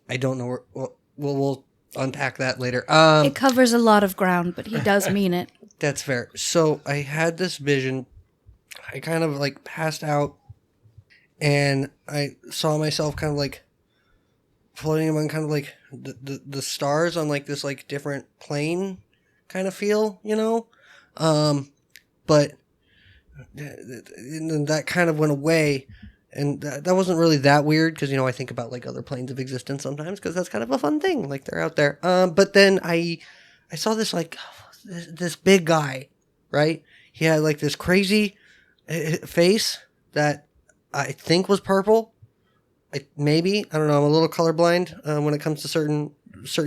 I don't know where... We'll unpack that later. It covers a lot of ground, but he does mean it. That's fair. So I had this vision. I kind of like passed out, and I saw myself kind of like floating among kind of like the stars on like this like different plane kind of feel, you know? But and then that kind of went away. And that wasn't really that weird because, I think about like other planes of existence sometimes because that's kind of a fun thing. Like they're out there. But then I saw this like this big guy, right? He had like this crazy face that I think was purple. Maybe. I don't know. I'm a little colorblind when it comes to certain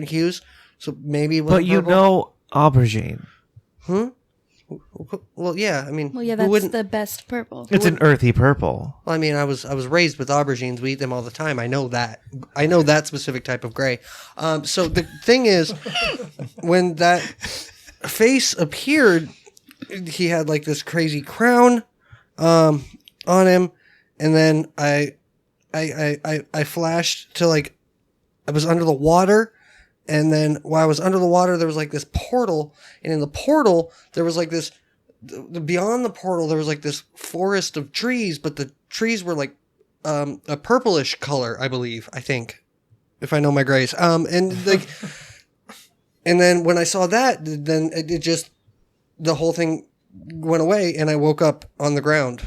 hues. So maybe it wasn't purple. Aubergine. Well, yeah. I mean, Well, yeah, that's the best purple. It's an earthy purple. Well, I mean, I was raised with aubergines. We eat them all the time. I know that. I know that specific type of gray. So the thing is, when that face appeared, he had like this crazy crown on him, and then I flashed to like I was under the water. And then while I was under the water, there was like this portal. And in the portal, there was like this, beyond the portal, there was like this forest of trees, but the trees were like a purplish color, I think, if I know my grays. And like, and then when I saw that, then it just, the whole thing went away and I woke up on the ground.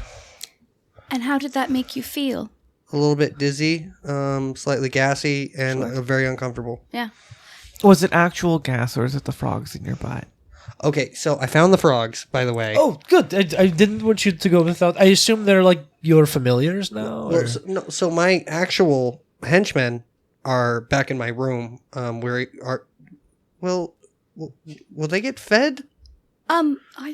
And how did that make you feel? A little bit dizzy, slightly gassy, and very uncomfortable. Yeah. Was it actual gas or is it the frogs in your butt? Okay, so I found the frogs, by the way. Oh, good. I didn't want you to go without. I assume they're like your familiars now. Well, so my actual henchmen are back in my room. Where are? Will they get fed? I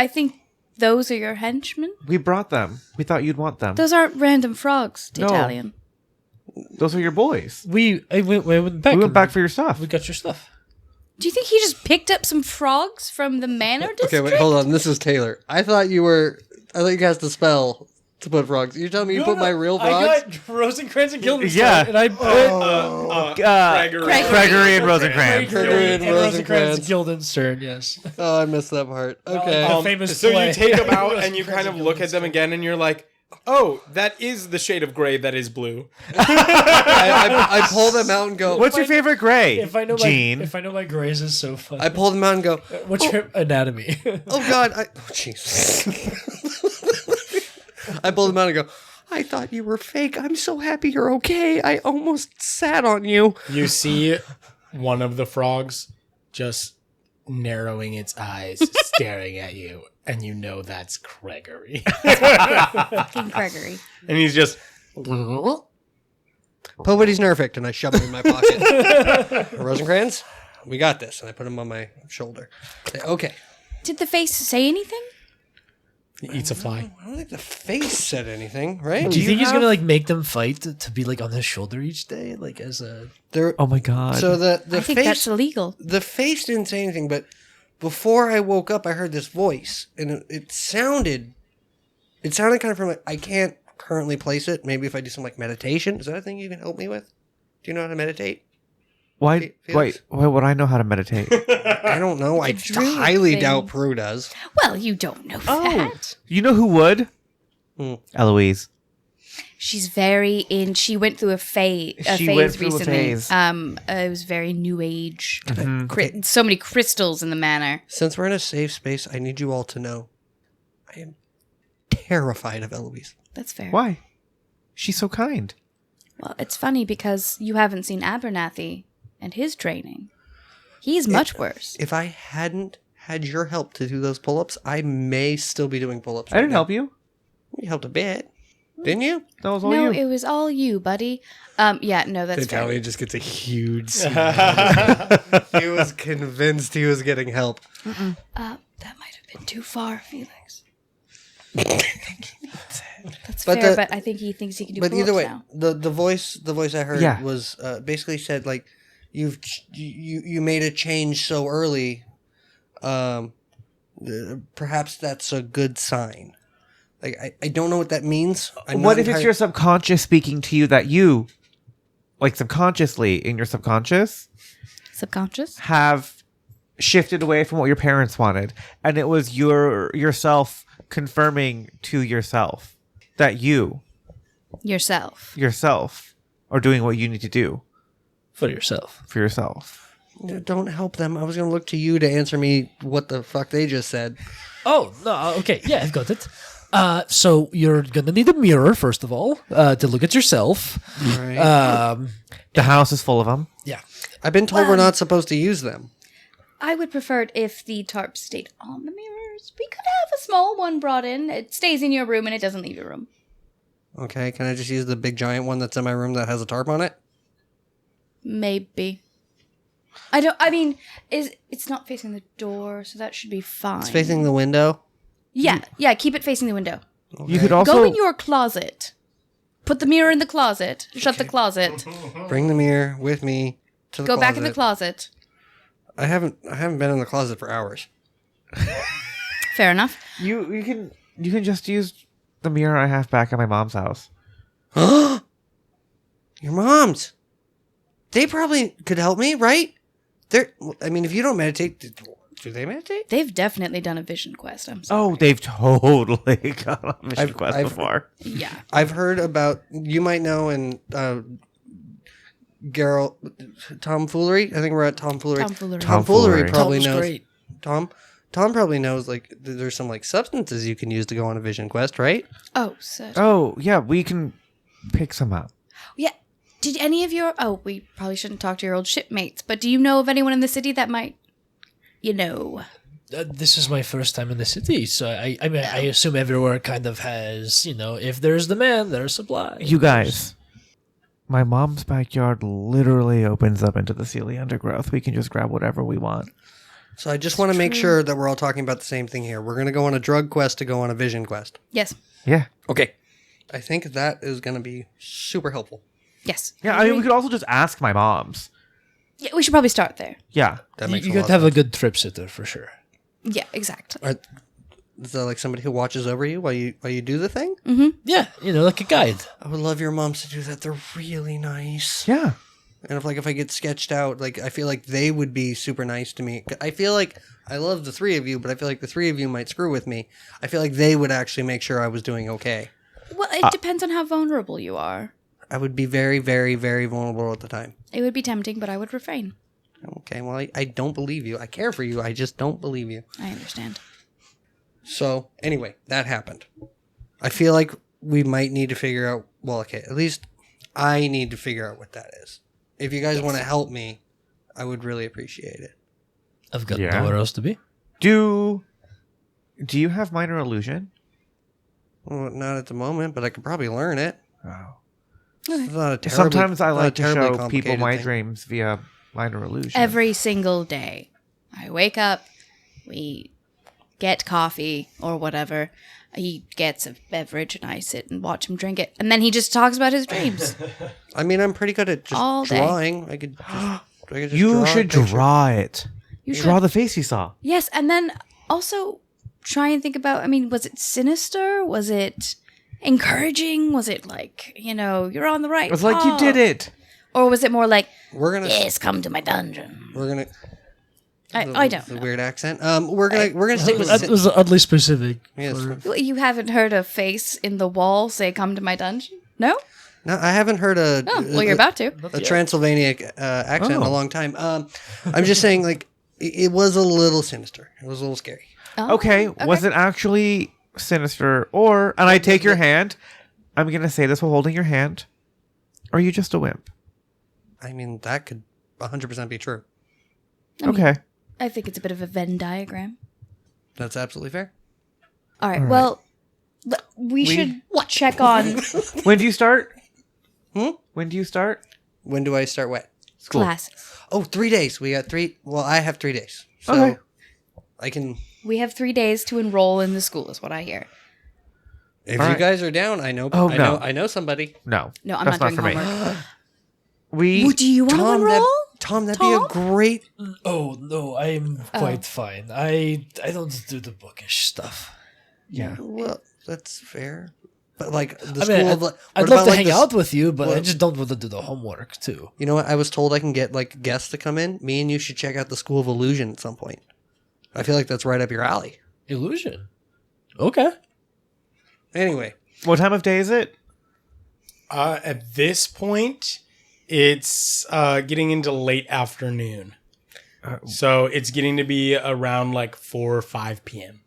think those are your henchmen. We brought them. We thought you'd want them. Those aren't random frogs, Taytalian. No. Those are your boys. We went back. We went back for your stuff. We got your stuff. Do you think he just picked up some frogs from the manor district? Okay, wait, hold on. This is Taylor. I thought you cast a spell to put frogs. You telling me you put my real frogs? I got Rosencrantz and Guildenstern. Yeah. And I put Gregory and Rosencrantz. Gregory and Rosencrantz Rosencrantz. and Guildenstern. Yes. Oh, I missed that part. Okay. The famous So play. you take them out and you Rosencrantz kind of look at them again and you're like, oh, that is the shade of gray that is blue. I pull them out and go. What's your favorite gray? If I know Gene. if I know my grays is so fun. I pull them out and go. What's your anatomy? Oh God! Jeez. I pull them out and go. I thought you were fake. I'm so happy you're okay. I almost sat on you. You see one of the frogs just narrowing its eyes, staring at you, and you know that's Gregory. King Gregory. And he's just, Nobody's nerfect, and I shove him in my pocket. Rosencrantz, we got this, and I put him on my shoulder. Okay. Did the face say anything? he eats a fly. I don't think the face said anything, right? Do you think he's gonna like make them fight to be like on his shoulder each day, like as a? Oh my god. So the I think face, that's illegal. the face didn't say anything, but before I woke up, I heard this voice, and it sounded kind of from like, I can't currently place it. Maybe if I do some like meditation, is that a thing you can help me with? Do you know how to meditate? Why would I know how to meditate? I don't know. I druid highly thing. doubt Prue does. Well, you don't know that. You know who would? Eloise. She's very in. She went through a phase recently. It was very new age. So many crystals in the manor. Since we're in a safe space, I need you all to know I am terrified of Eloise. That's fair. Why? She's so kind. Well, it's funny because you haven't seen Abernathy and his training. He's much worse. If I hadn't had your help to do those pull-ups, I may still be doing pull-ups. I didn't help you. You helped a bit. Didn't you? That was all No, you. it was all you, buddy. Yeah, no, that's fair. Taytalian just gets a huge He was convinced he was getting help. That might have been too far, Felix. That's But fair, the- but I think he thinks he can do But either way, now. the voice I heard Yeah. was basically said like you made a change so early. Perhaps that's a good sign. Like I don't know what that means. What if it's your subconscious speaking to you that you, like subconsciously in your subconscious, Subconscious? have shifted away from what your parents wanted, and it was yourself confirming to yourself that Yourself. yourself are doing what you need to do For yourself. for yourself. Don't help them. I was gonna look to you to answer me what the fuck they just said. Oh, no, okay. Yeah, I've got it. So you're going to need a mirror, first of all, to look at yourself. Right. The house is full of them. Yeah. I've been told we're not supposed to use them. I would prefer it if the tarp stayed on the mirrors. We could have a small one brought in. It stays in your room and it doesn't leave your room. Okay, can I just use the big giant one that's in my room that has a tarp on it? Maybe. It's not facing the door, so that should be fine. It's facing the window. Yeah, keep it facing the window. You could also Go in your closet. Put the mirror in the closet. Shut the closet. Bring the mirror with me to the Go closet. back in the closet. I haven't been in the closet for hours. Fair enough. you can just use the mirror I have back at my mom's house. Your mom's. They probably could help me, right? If you don't meditate, do they meditate? They've definitely done a vision quest. I'm sorry. Oh, they've totally gone on a mission quest I've- before. Yeah. I've heard about, you might know, in Tomfoolery. I think we're at Tomfoolery. Tomfoolery. Tomfoolery probably Tom's knows. great. Tom probably knows, like, there's some, like, substances you can use to go on a vision quest, right? Oh, so. Oh, yeah, we can pick some up. Yeah. Did any of your... Oh, we probably shouldn't talk to your old shipmates, but do you know of anyone in the city that might... This is my first time in the city, so I assume everywhere kind of has, if there's demand, there's supply. You guys, my mom's backyard literally opens up into the Sealy undergrowth. We can just grab whatever we want. So I just want to make sure that we're all talking about the same thing here. We're going to go on a drug quest to go on a vision quest. Yes. Yeah. Okay. I think that is going to be super helpful. Yes. Yeah, I mean, we could also just ask my mom's. Yeah, we should probably start there. Yeah. That You makes a got lot to have of a good trip sitter for sure. Yeah, exactly. sense. Is that like somebody who watches over you while you do the thing? Yeah, like a guide. I would love your moms to do that. They're really nice. Yeah. And if I get sketched out, like, I feel like they would be super nice to me. I feel like I love the three of you, but I feel like the three of you might screw with me. I feel like they would actually make sure I was doing okay. Well, it depends on how vulnerable you are. I would be very, very, very vulnerable at the time. It would be tempting, but I would refrain. Okay, well, I don't believe you. I care for you. I just don't believe you. I understand. So, anyway, that happened. I feel like we might need to figure out, well, okay, at least I need to figure out what that is. If you guys want to help me, I would really appreciate it. I've got Yeah. nowhere else to be. Do you have minor illusion? Well, not at the moment, but I could probably learn it. Oh. It's not a terribly, Sometimes I not a like to terribly show people complicated my thing. dreams via minor illusion. Every single day. I wake up, we get coffee or whatever. He gets a beverage and I sit and watch him drink it. And then he just talks about his dreams. I mean, I'm pretty good at just All day. drawing. I could just You draw a should picture. draw it. You should. Draw the face you saw. Yes, and then also try and think about, was it sinister? Was it encouraging? Was it like, you're on the right It's like you did it. Or was it more like, We're gonna. yes, come to my dungeon? We're gonna. I don't The know. weird accent. We're gonna stick with. That was oddly specific. Yes. You haven't heard a face in the wall say, come to my dungeon? No? No, I haven't heard a. Oh, well, you're about to. a Transylvania accent in a Oh. long time. I'm just saying, like, it was a little sinister. It was a little scary. Oh, Okay, was it actually sinister? And I take your hand. I'm going to say this while holding your hand. Or are you just a wimp? I mean, that could 100% be true. Okay. I think it's a bit of a Venn diagram. That's absolutely fair. All right. Well, we should check on When do you start? Hmm? When do you start? When do I start what? School. classes. Oh, 3 days. We got 3. Well, I have 3 days. So Okay. I can. We have 3 days to enroll in the school, is what I hear. If All you right. guys are down, I know. Oh, I no. know. I know somebody. No. No, I'm That's not doing for me. homework. We. Do you want to Tom, enroll? that'd be a great. Oh no, I'm quite fine. I don't do the bookish stuff. Yeah. Well, that's fair. But like the I school mean, of. What I'd love about, to like, hang this- out with you, but I what- just don't want to do the homework too. You know what? I was told I can get like guests to come in. Me and you should check out the School of Illusion at some point. I feel like that's right up your alley. Illusion. Okay. Anyway, What time of day is it? At this point, it's getting into late afternoon. So it's getting to be around like 4 or 5 p.m.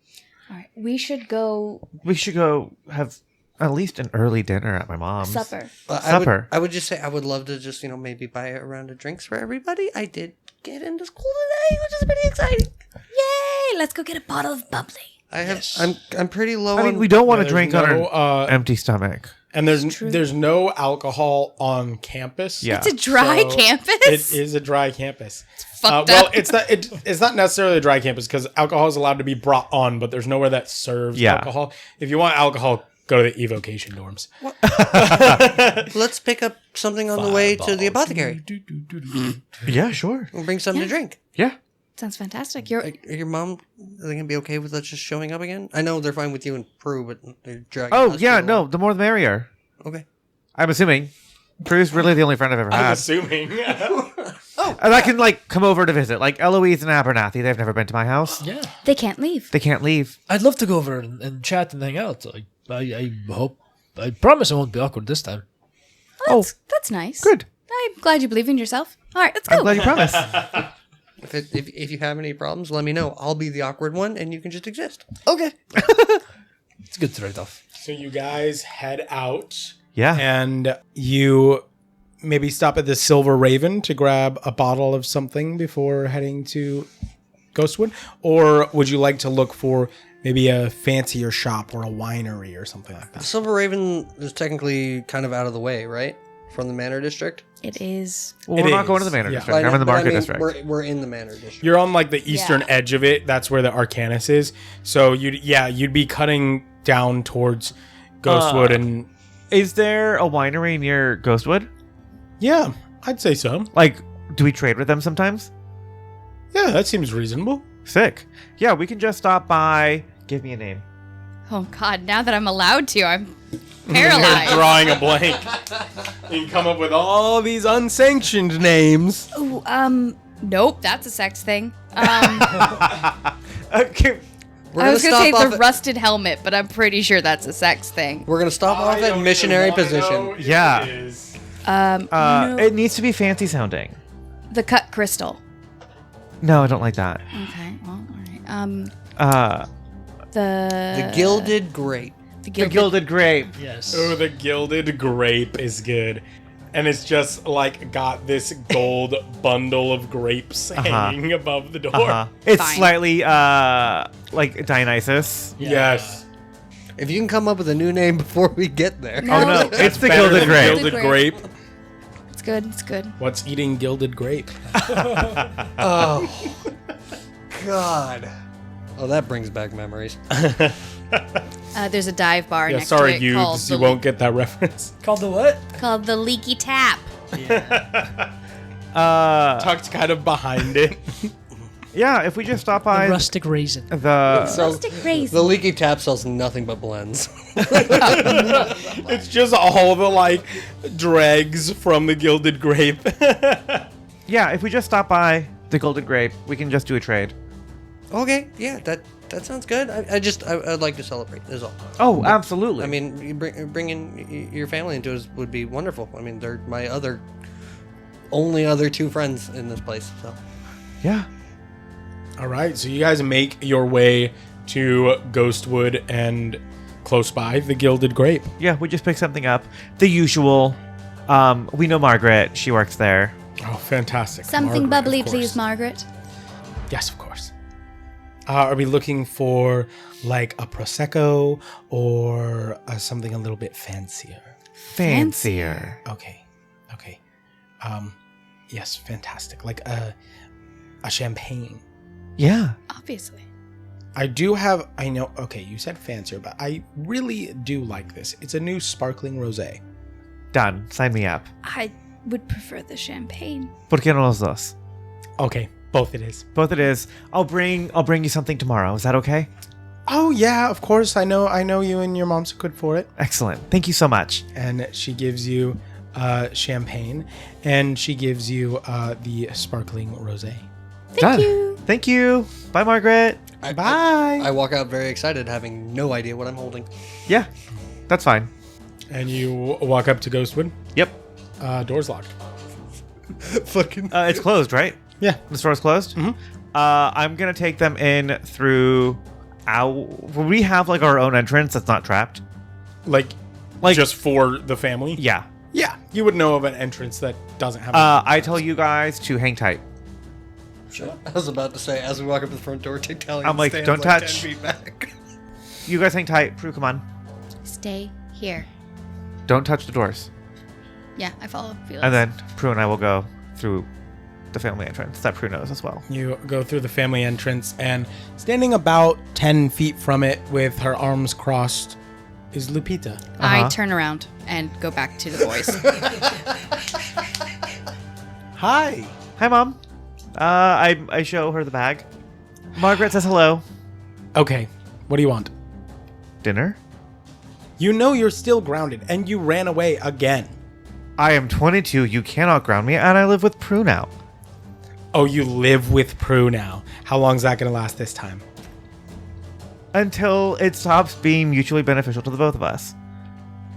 All right. We should go We should go have at least an early dinner at my mom's. supper. Supper. I would just say I would love to just maybe buy a round of drinks for everybody. I did get into school today, which is pretty exciting. Yay! Let's go get a bottle of bubbly. I have. I'm pretty low I mean, on. we don't want to There's drink on no, our empty stomach. And there's no alcohol on campus. Yeah. It's a dry So campus. It is a dry campus. fucked Well, up. it's not necessarily a dry campus because alcohol is allowed to be brought on, but there's nowhere that serves Yeah. alcohol. If you want alcohol, go to the evocation dorms. Let's pick up something on the way to the apothecary. Yeah, sure. We'll bring something to drink. Yeah. Sounds fantastic. You're Like, your mom, are they gonna be okay with us just showing up again? I know they're fine with you and Prue, but they're dragging. Oh, us yeah, to no, the more the merrier. Okay. I'm assuming. Prue's really the only friend I've ever I'm had. assuming. And I can, come over to visit. Like, Eloise and Abernathy, they've never been to my house. Yeah. they can't leave. They can't leave. I'd love to go over and chat and hang out. I hope. I promise I won't be awkward this time. That's nice. Good. I'm glad you believe in yourself. All right, let's go. I'm glad you promised. If you have any problems, let me know. I'll be the awkward one, and you can just exist. Okay. It's a good trade-off. So you guys head out. Yeah. And you maybe stop at the Silver Raven to grab a bottle of something before heading to Ghostwood? Or would you like to look for maybe a fancier shop or a winery or something like The that? Silver Raven is technically kind of out of the way, right? From the Manor District. It is. Well, It we're not is, going to the Manor yeah. District. I'm in the But I Market mean, District. We're in the Manor District. You're on like the eastern Yeah. edge of it. That's where the Arcanus is. So you'd be cutting down towards Ghostwood and Is there a winery near Ghostwood? yeah, I'd say so. Like, do we trade with them sometimes? Yeah, that seems reasonable. Sick. Yeah, we can just stop by. Give me a name. Oh God! Now that I'm allowed to, I'm You're paralyzed. drawing a blank. You can come up with all these unsanctioned names. Ooh, nope, that's a sex thing. Okay. We're I gonna was gonna stop say off the at, rusted helmet, but I'm pretty sure that's a sex thing. We're gonna stop off at missionary position. Yeah. No, It needs to be fancy sounding. the cut crystal. No, I don't like that. Okay, well, all right. The gilded grape. the The Gilded Grape. Yes. Oh, the gilded grape is good. And it's just like got this gold bundle of grapes hanging above the door. It's Fine. slightly like Dionysus. Yes. If you can come up with a new name before we get there. No, Oh no, like- it's the Better Gilded than Grape. Gilded Gilded grape. It's good. It's good. What's eating gilded grape? Oh, God. Oh, that brings back memories. There's a dive bar Yeah, next sorry, to it you called you won't get that reference. Called the what? called the Leaky Tap. Tucked kind of behind it. Yeah, if we just stop by Rustic raisin. the Rustic raisin. The leaky tap sells nothing but blends. It's just all the like dregs from the gilded grape. yeah, if we just stop by the Gilded Grape, we can just do a trade. Okay, yeah, that sounds good. I'd like to celebrate. Is all. Oh, absolutely. I mean, you bringing your family into it would be wonderful. I mean, they're my only other two friends in this place. So yeah. All right, so you guys make your way to Ghostwood and close by the Gilded Grape. Yeah, we just pick something up. The usual We know Margaret. She works there. Oh, fantastic. Something Margaret, bubbly, of course. please, Margaret. Yes, of course. Are we looking for like a Prosecco or something a little bit fancier? Fancier. Okay. Yes, fantastic. Like a champagne. Yeah. Obviously. I know, okay, you said fancier, but I really do like this. It's a new sparkling rosé. Done. Sign me up. I would prefer the champagne. ¿Por qué no los dos? Okay, both it is. Both it is. I'll bring you something tomorrow. Is that okay? Oh yeah, of course. I know you and your mom's good for it. Excellent. Thank you so much. And she gives you champagne, and she gives you the sparkling rosé. Thank you. Thank you. Bye, Margaret. Bye. I walk out very excited, having no idea what I'm holding. Yeah, that's fine. And you walk up to Ghostwood. Yep. Door's locked. Fucking. It's closed, right? Yeah. The store's closed? Mhm. I'm going to take them in through will we have like our own entrance that's not trapped? Like just for the family? Yeah. Yeah. You would know of an entrance that doesn't have I tell you guys to hang tight. Sure. I was about to say, as we walk up to the front door, Taytalian I'm like, stands don't like touch. 10 feet back. You guys hang tight. Prue, come on. Stay here. Don't touch the doors. Yeah, I follow Felix. And then Prue and I will go through the family entrance that Prue knows as well. You go through the family entrance, and standing about 10 feet from it with her arms crossed is Lupita. I turn around and go back to the boys. Hi. Hi, Mom. I show her the bag. Margaret says hello. Okay, what do you want? Dinner? You know you're still grounded, and you ran away again. I am 22. You cannot ground me, and I live with Prue now. Oh, you live with Prue now. How long's that going to last this time? Until it stops being mutually beneficial to the both of us.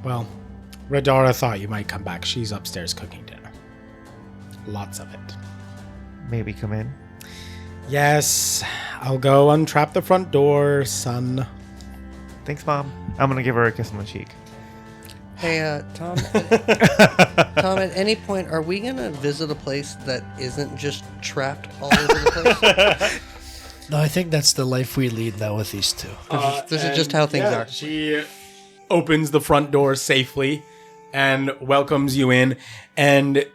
Well, Radara thought you might come back. She's upstairs cooking dinner. Lots of it. Maybe come in. Yes, I'll go untrap the front door, son. Thanks, Mom. I'm going to give her a kiss on the cheek. Hey, Tom. Tom, at any point, are we going to visit a place that isn't just trapped all over the place? No, I think that's the life we lead now with these two. This is just how things are. She opens the front door safely and welcomes you in, and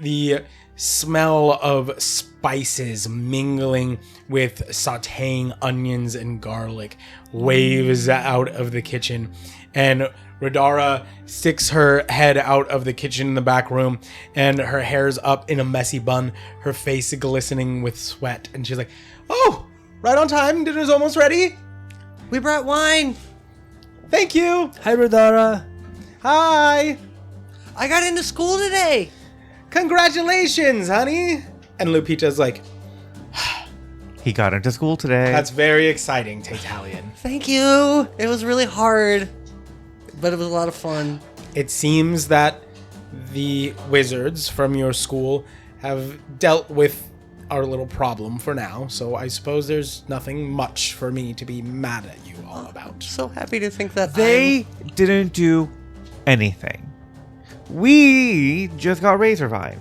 the smell of spices mingling with sautéing onions and garlic waves out of the kitchen, and Radara sticks her head out of the kitchen in the back room, and her hair's up in a messy bun, her face glistening with sweat, and she's like, "Oh, right on time, dinner's almost ready. We brought wine. Thank you. Hi, Radara. Hi. I got into school today. Congratulations, honey." And Lupita's like, He got into school today. "That's very exciting, Taytalian." Thank you. It was really hard, but it was a lot of fun. It seems that the wizards from your school have dealt with our little problem for now, so I suppose there's nothing much for me to be mad at you all about. So happy to think that They didn't do anything. We just got Razorvine.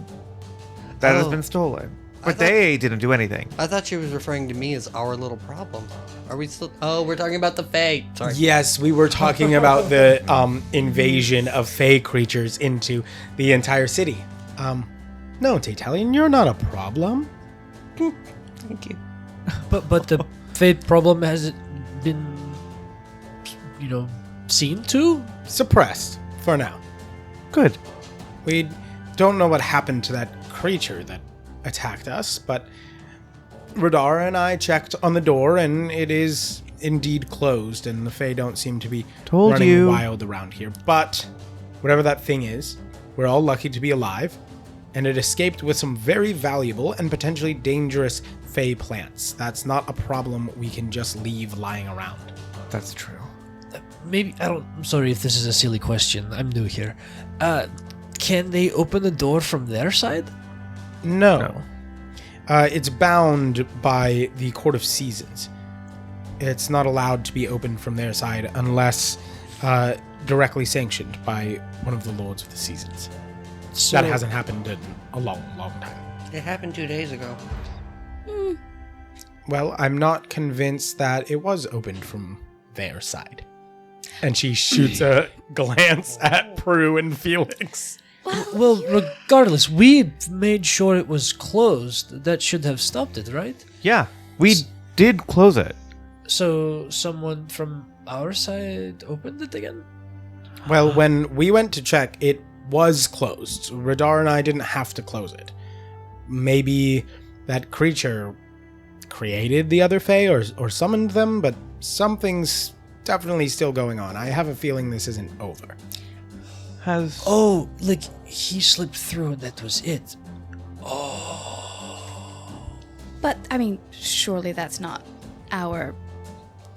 That has Oh. been stolen. But thought- they didn't do anything. I thought she was referring to me as our little problem. Are we still? Oh, we're talking about the Fae. Sorry. Yes, we were talking about the invasion of Fey creatures into the entire city. No, Taytalian, you're not a problem. Thank you. But the fate problem has it been, seen to? Suppressed for now. Good. We don't know what happened to that creature that attacked us, but Radara and I checked on the door, and it is indeed closed, and the Fae don't seem to be Told running you. wild around here. But whatever that thing is, we're all lucky to be alive, and it escaped with some very valuable and potentially dangerous Fae plants. That's not a problem we can just leave lying around. That's true. Maybe, I'm sorry if this is a silly question. I'm new here. Can they open the door from their side? No. It's bound by the Court of Seasons. It's not allowed to be opened from their side unless directly sanctioned by one of the Lords of the Seasons. So, That hasn't happened in a long, long time. It happened 2 days ago. Well, I'm not convinced that it was opened from their side. And she shoots a glance at Prue and Felix. Well, regardless, we made sure it was closed. That should have stopped it, right? Yeah, we did close it. So someone from our side opened it again? Well, when we went to check, it was closed. Radar and I didn't have to close it. Maybe that creature created the other Fae or summoned them, but something's definitely still going on. I have a feeling this isn't over. Oh, like he slipped through and that was it. But, I mean, surely that's not our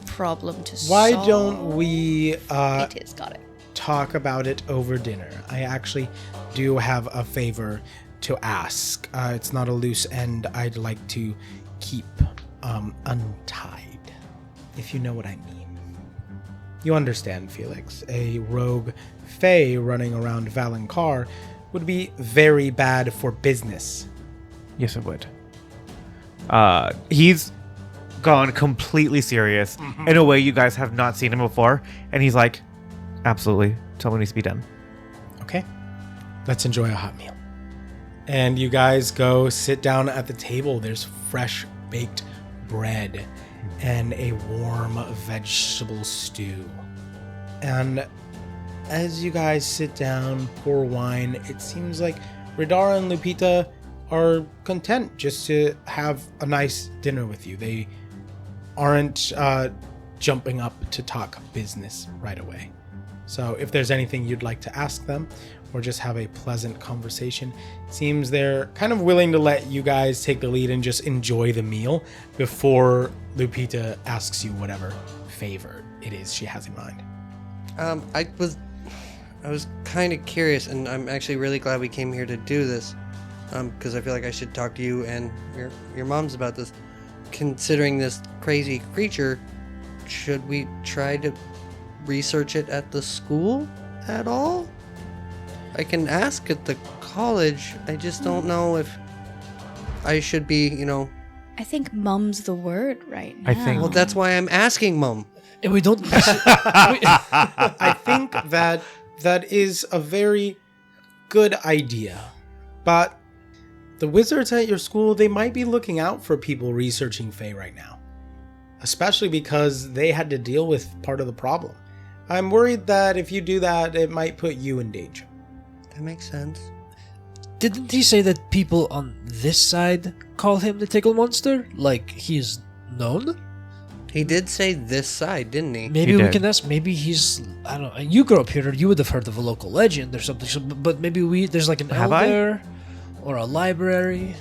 problem to Why solve. don't we It is, got it. talk about it over dinner? I actually do have a favor to ask. It's not a loose end I'd like to keep untied, if you know what I mean. You understand, Felix. A rogue Fae running around Valen-Kar would be very bad for business. Yes, it would. He's gone completely serious in a way you guys have not seen him before, and he's like, absolutely, tell me what needs to be done. Okay, let's enjoy a hot meal. And you guys go sit down at the table. There's fresh baked bread and a warm vegetable stew. And as you guys sit down, pour wine, it seems like Radara and Lupita are content just to have a nice dinner with you. They aren't jumping up to talk business right away. So if there's anything you'd like to ask them or just have a pleasant conversation, it seems they're kind of willing to let you guys take the lead and just enjoy the meal before Lupita asks you whatever favor it is she has in mind. I was kind of curious, and I'm actually really glad we came here to do this, because I feel like I should talk to you and your moms about this. Considering this crazy creature, should we try to research it at the school at all? I can ask at the college. I just don't know if I should be, I think mum's the word right now. I think- Well, that's why I'm asking, Mom. And we don't. I think that is a very good idea. But the wizards at your school, they might be looking out for people researching Fae right now. Especially because they had to deal with part of the problem. I'm worried that if you do that, it might put you in danger. That makes sense. Didn't he say that people on this side call him the Tickle Monster? Like he's known? He did say this side, didn't he? Maybe He we did. can ask. Maybe he's. I don't know. You grew up here. You would have heard of a local legend or something. So, but maybe there's like an Have I? elder or a library.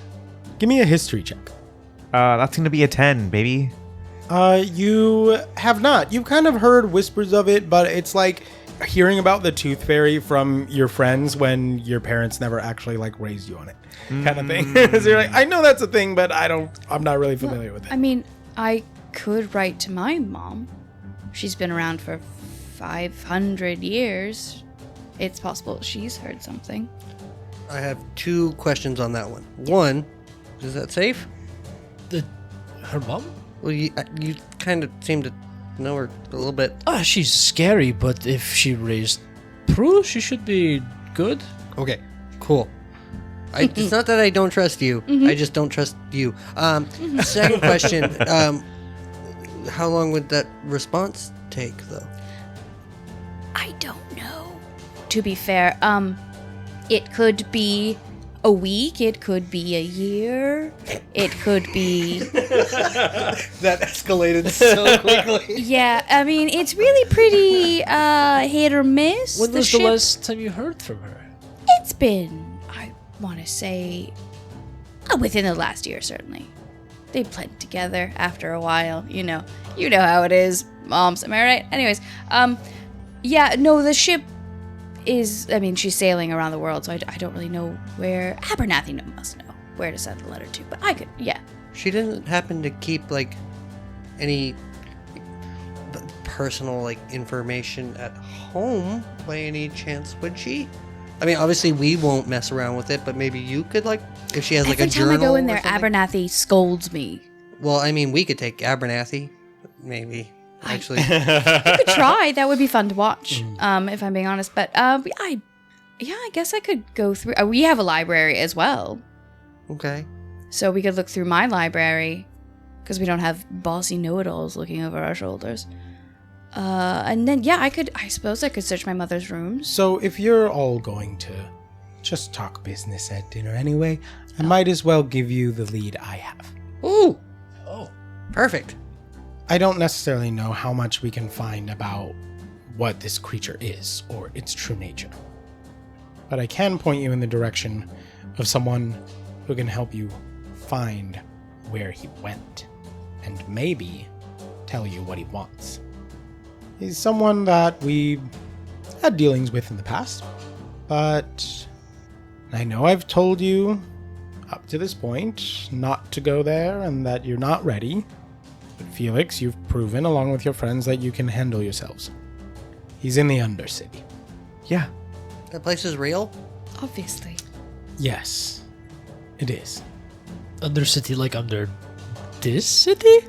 Give me a history check. That's gonna be a 10, baby. You have not. You've kind of heard whispers of it, but it's like hearing about the tooth fairy from your friends when your parents never actually like raised you on it, kind of thing. So you're like, I know that's a thing, but I'm not really familiar with it. I mean, I could write to my mom. She's been around for 500 years. It's possible she's heard something. I have 2 questions on that one. One, is that safe? Her mom? Well, you kind of seem to know her a little bit. She's scary, but if she raised Prue, she should be good. Okay, cool. It's not that I don't trust you. I just don't trust you. Second question. How long would that response take, though? I don't know. To be fair, it could be a week, it could be a year, it could be... That escalated so quickly. Yeah, I mean, it's really pretty hit or miss. When was the ship- last time you heard from her? It's been, I want to say, within the last year, certainly. They blend together after a while, you know how it is, moms, am I right? Anyways, yeah, no, the ship is, I mean, she's sailing around the world, so I don't really know where, Abernathy must know where to send the letter to, but I could, yeah. She didn't happen to keep, any personal, information at home by any chance, would she? I mean, obviously we won't mess around with it, but maybe you could, like, if she has, like, a Every time journal I go in or there, something. Abernathy scolds me. Well, I mean, we could take Abernathy, maybe, actually. You could try. That would be fun to watch, if I'm being honest. But I guess I could go through. We have a library as well, Okay. so we could look through my library because we don't have bossy know-it-alls looking over our shoulders. And then I suppose I could search my mother's rooms. So if you're all going to just talk business at dinner anyway, I might as well give you the lead I have. Ooh, Oh. perfect. I don't necessarily know how much we can find about what this creature is or its true nature. But I can point you in the direction of someone who can help you find where he went and maybe tell you what he wants. He's someone that we had dealings with in the past, but I know I've told you up to this point not to go there and that you're not ready. But Felix, you've proven along with your friends that you can handle yourselves. He's in the Undercity. Yeah. That place is real? Obviously. Yes, it is. Undercity, like under this city?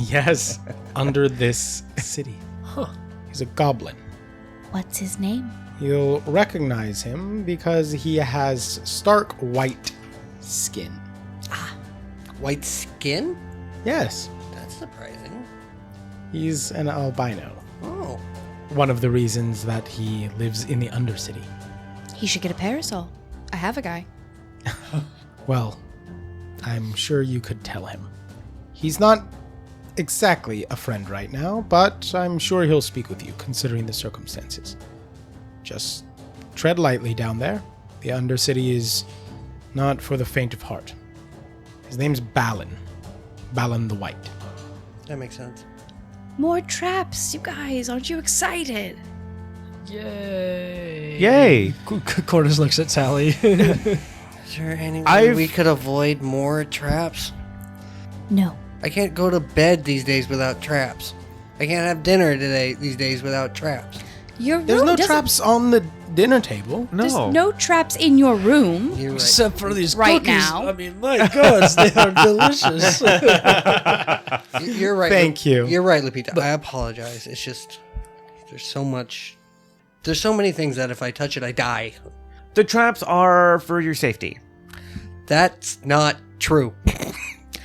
Yes, under this city. Huh. He's a goblin. What's his name? You'll recognize him because he has stark white skin. White skin? Yes, That's surprising. he's an albino. Oh. One of the reasons that he lives in the Undercity. He should get a parasol. I have a guy. Well, I'm sure you could tell him. He's not exactly a friend right now, but I'm sure he'll speak with you, considering the circumstances. Just tread lightly down there. The Undercity is not for the faint of heart. His name's Balin. Balin the White. That makes sense. More traps, you guys. Aren't you excited? Yay. Yay. Cordys looks at Sally. Is there any way we could avoid more traps? No. I can't go to bed these days without traps. I can't have dinner these days without traps. Your room There's no doesn't- traps on the dinner table. There's No. no traps in your room. You're right. Except for these Right cookies. now. I mean, my gods, they are delicious. You're right. Thank you. You're right, Lupita. I apologize. It's just there's so many things that if I touch it, I die. The traps are for your safety. That's not true.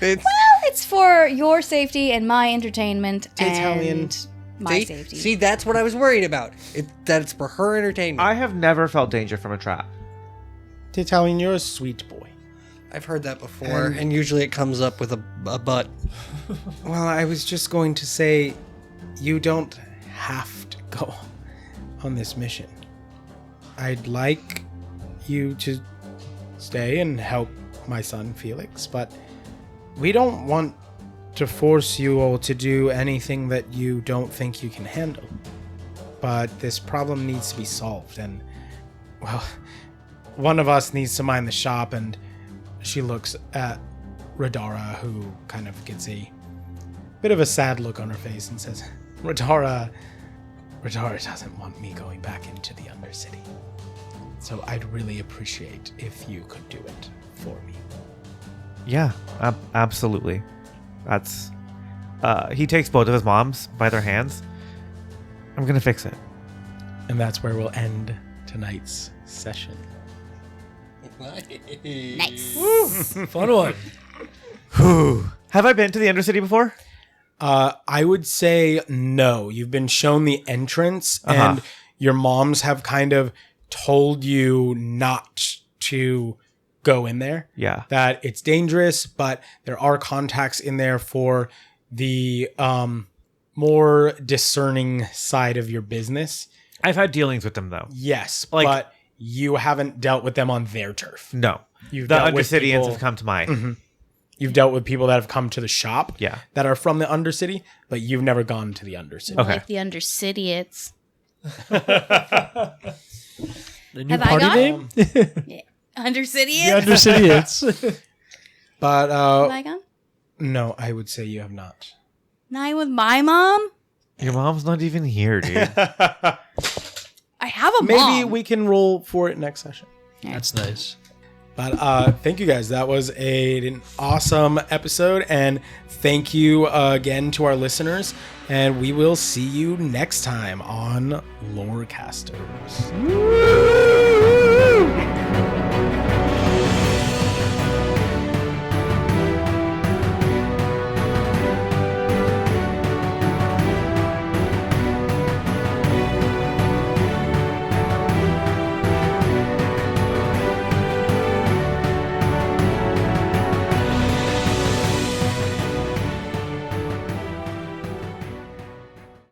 It's It's for your safety and my entertainment Taytalian. and my safety. See, that's what I was worried about. That it's for her entertainment. I have never felt danger from a trap. Taytalian, you're a sweet boy. I've heard that before, and usually it comes up with a butt. Well, I was just going to say, you don't have to go on this mission. I'd like you to stay and help my son Felix, but we don't want to force you all to do anything that you don't think you can handle. But this problem needs to be solved, and, well, one of us needs to mind the shop, and she looks at Radara, who kind of gets a bit of a sad look on her face and says, Radara doesn't want me going back into the Undercity. So I'd really appreciate if you could do it for me. Yeah, absolutely. That's. He takes both of his moms by their hands. I'm gonna fix it. And that's where we'll end tonight's session. Nice. Fun one. Have I been to the Undercity before? I would say no. You've been shown the entrance, and your moms have kind of told you not to go in there. Yeah. That it's dangerous, but there are contacts in there for the more discerning side of your business. I've had dealings with them though. Yes, Like- but you haven't dealt with them on their turf. No. You've The dealt with Undercityans people- have come to mine. You've dealt with people that have come to the shop Yeah. that are from the Undercity, but you've never gone to the Undercity. Okay. Like the Undercityians. The new Have I party gone? name? Undercityians? Undercityians. But Have I gone? no, I would say you have not. Nine with my mom? Your mom's not even here, dude. I have a Maybe mom. we can roll for it next session. That's nice. But thank you guys. That was an awesome episode. And thank you again to our listeners. And we will see you next time on Lorecasters.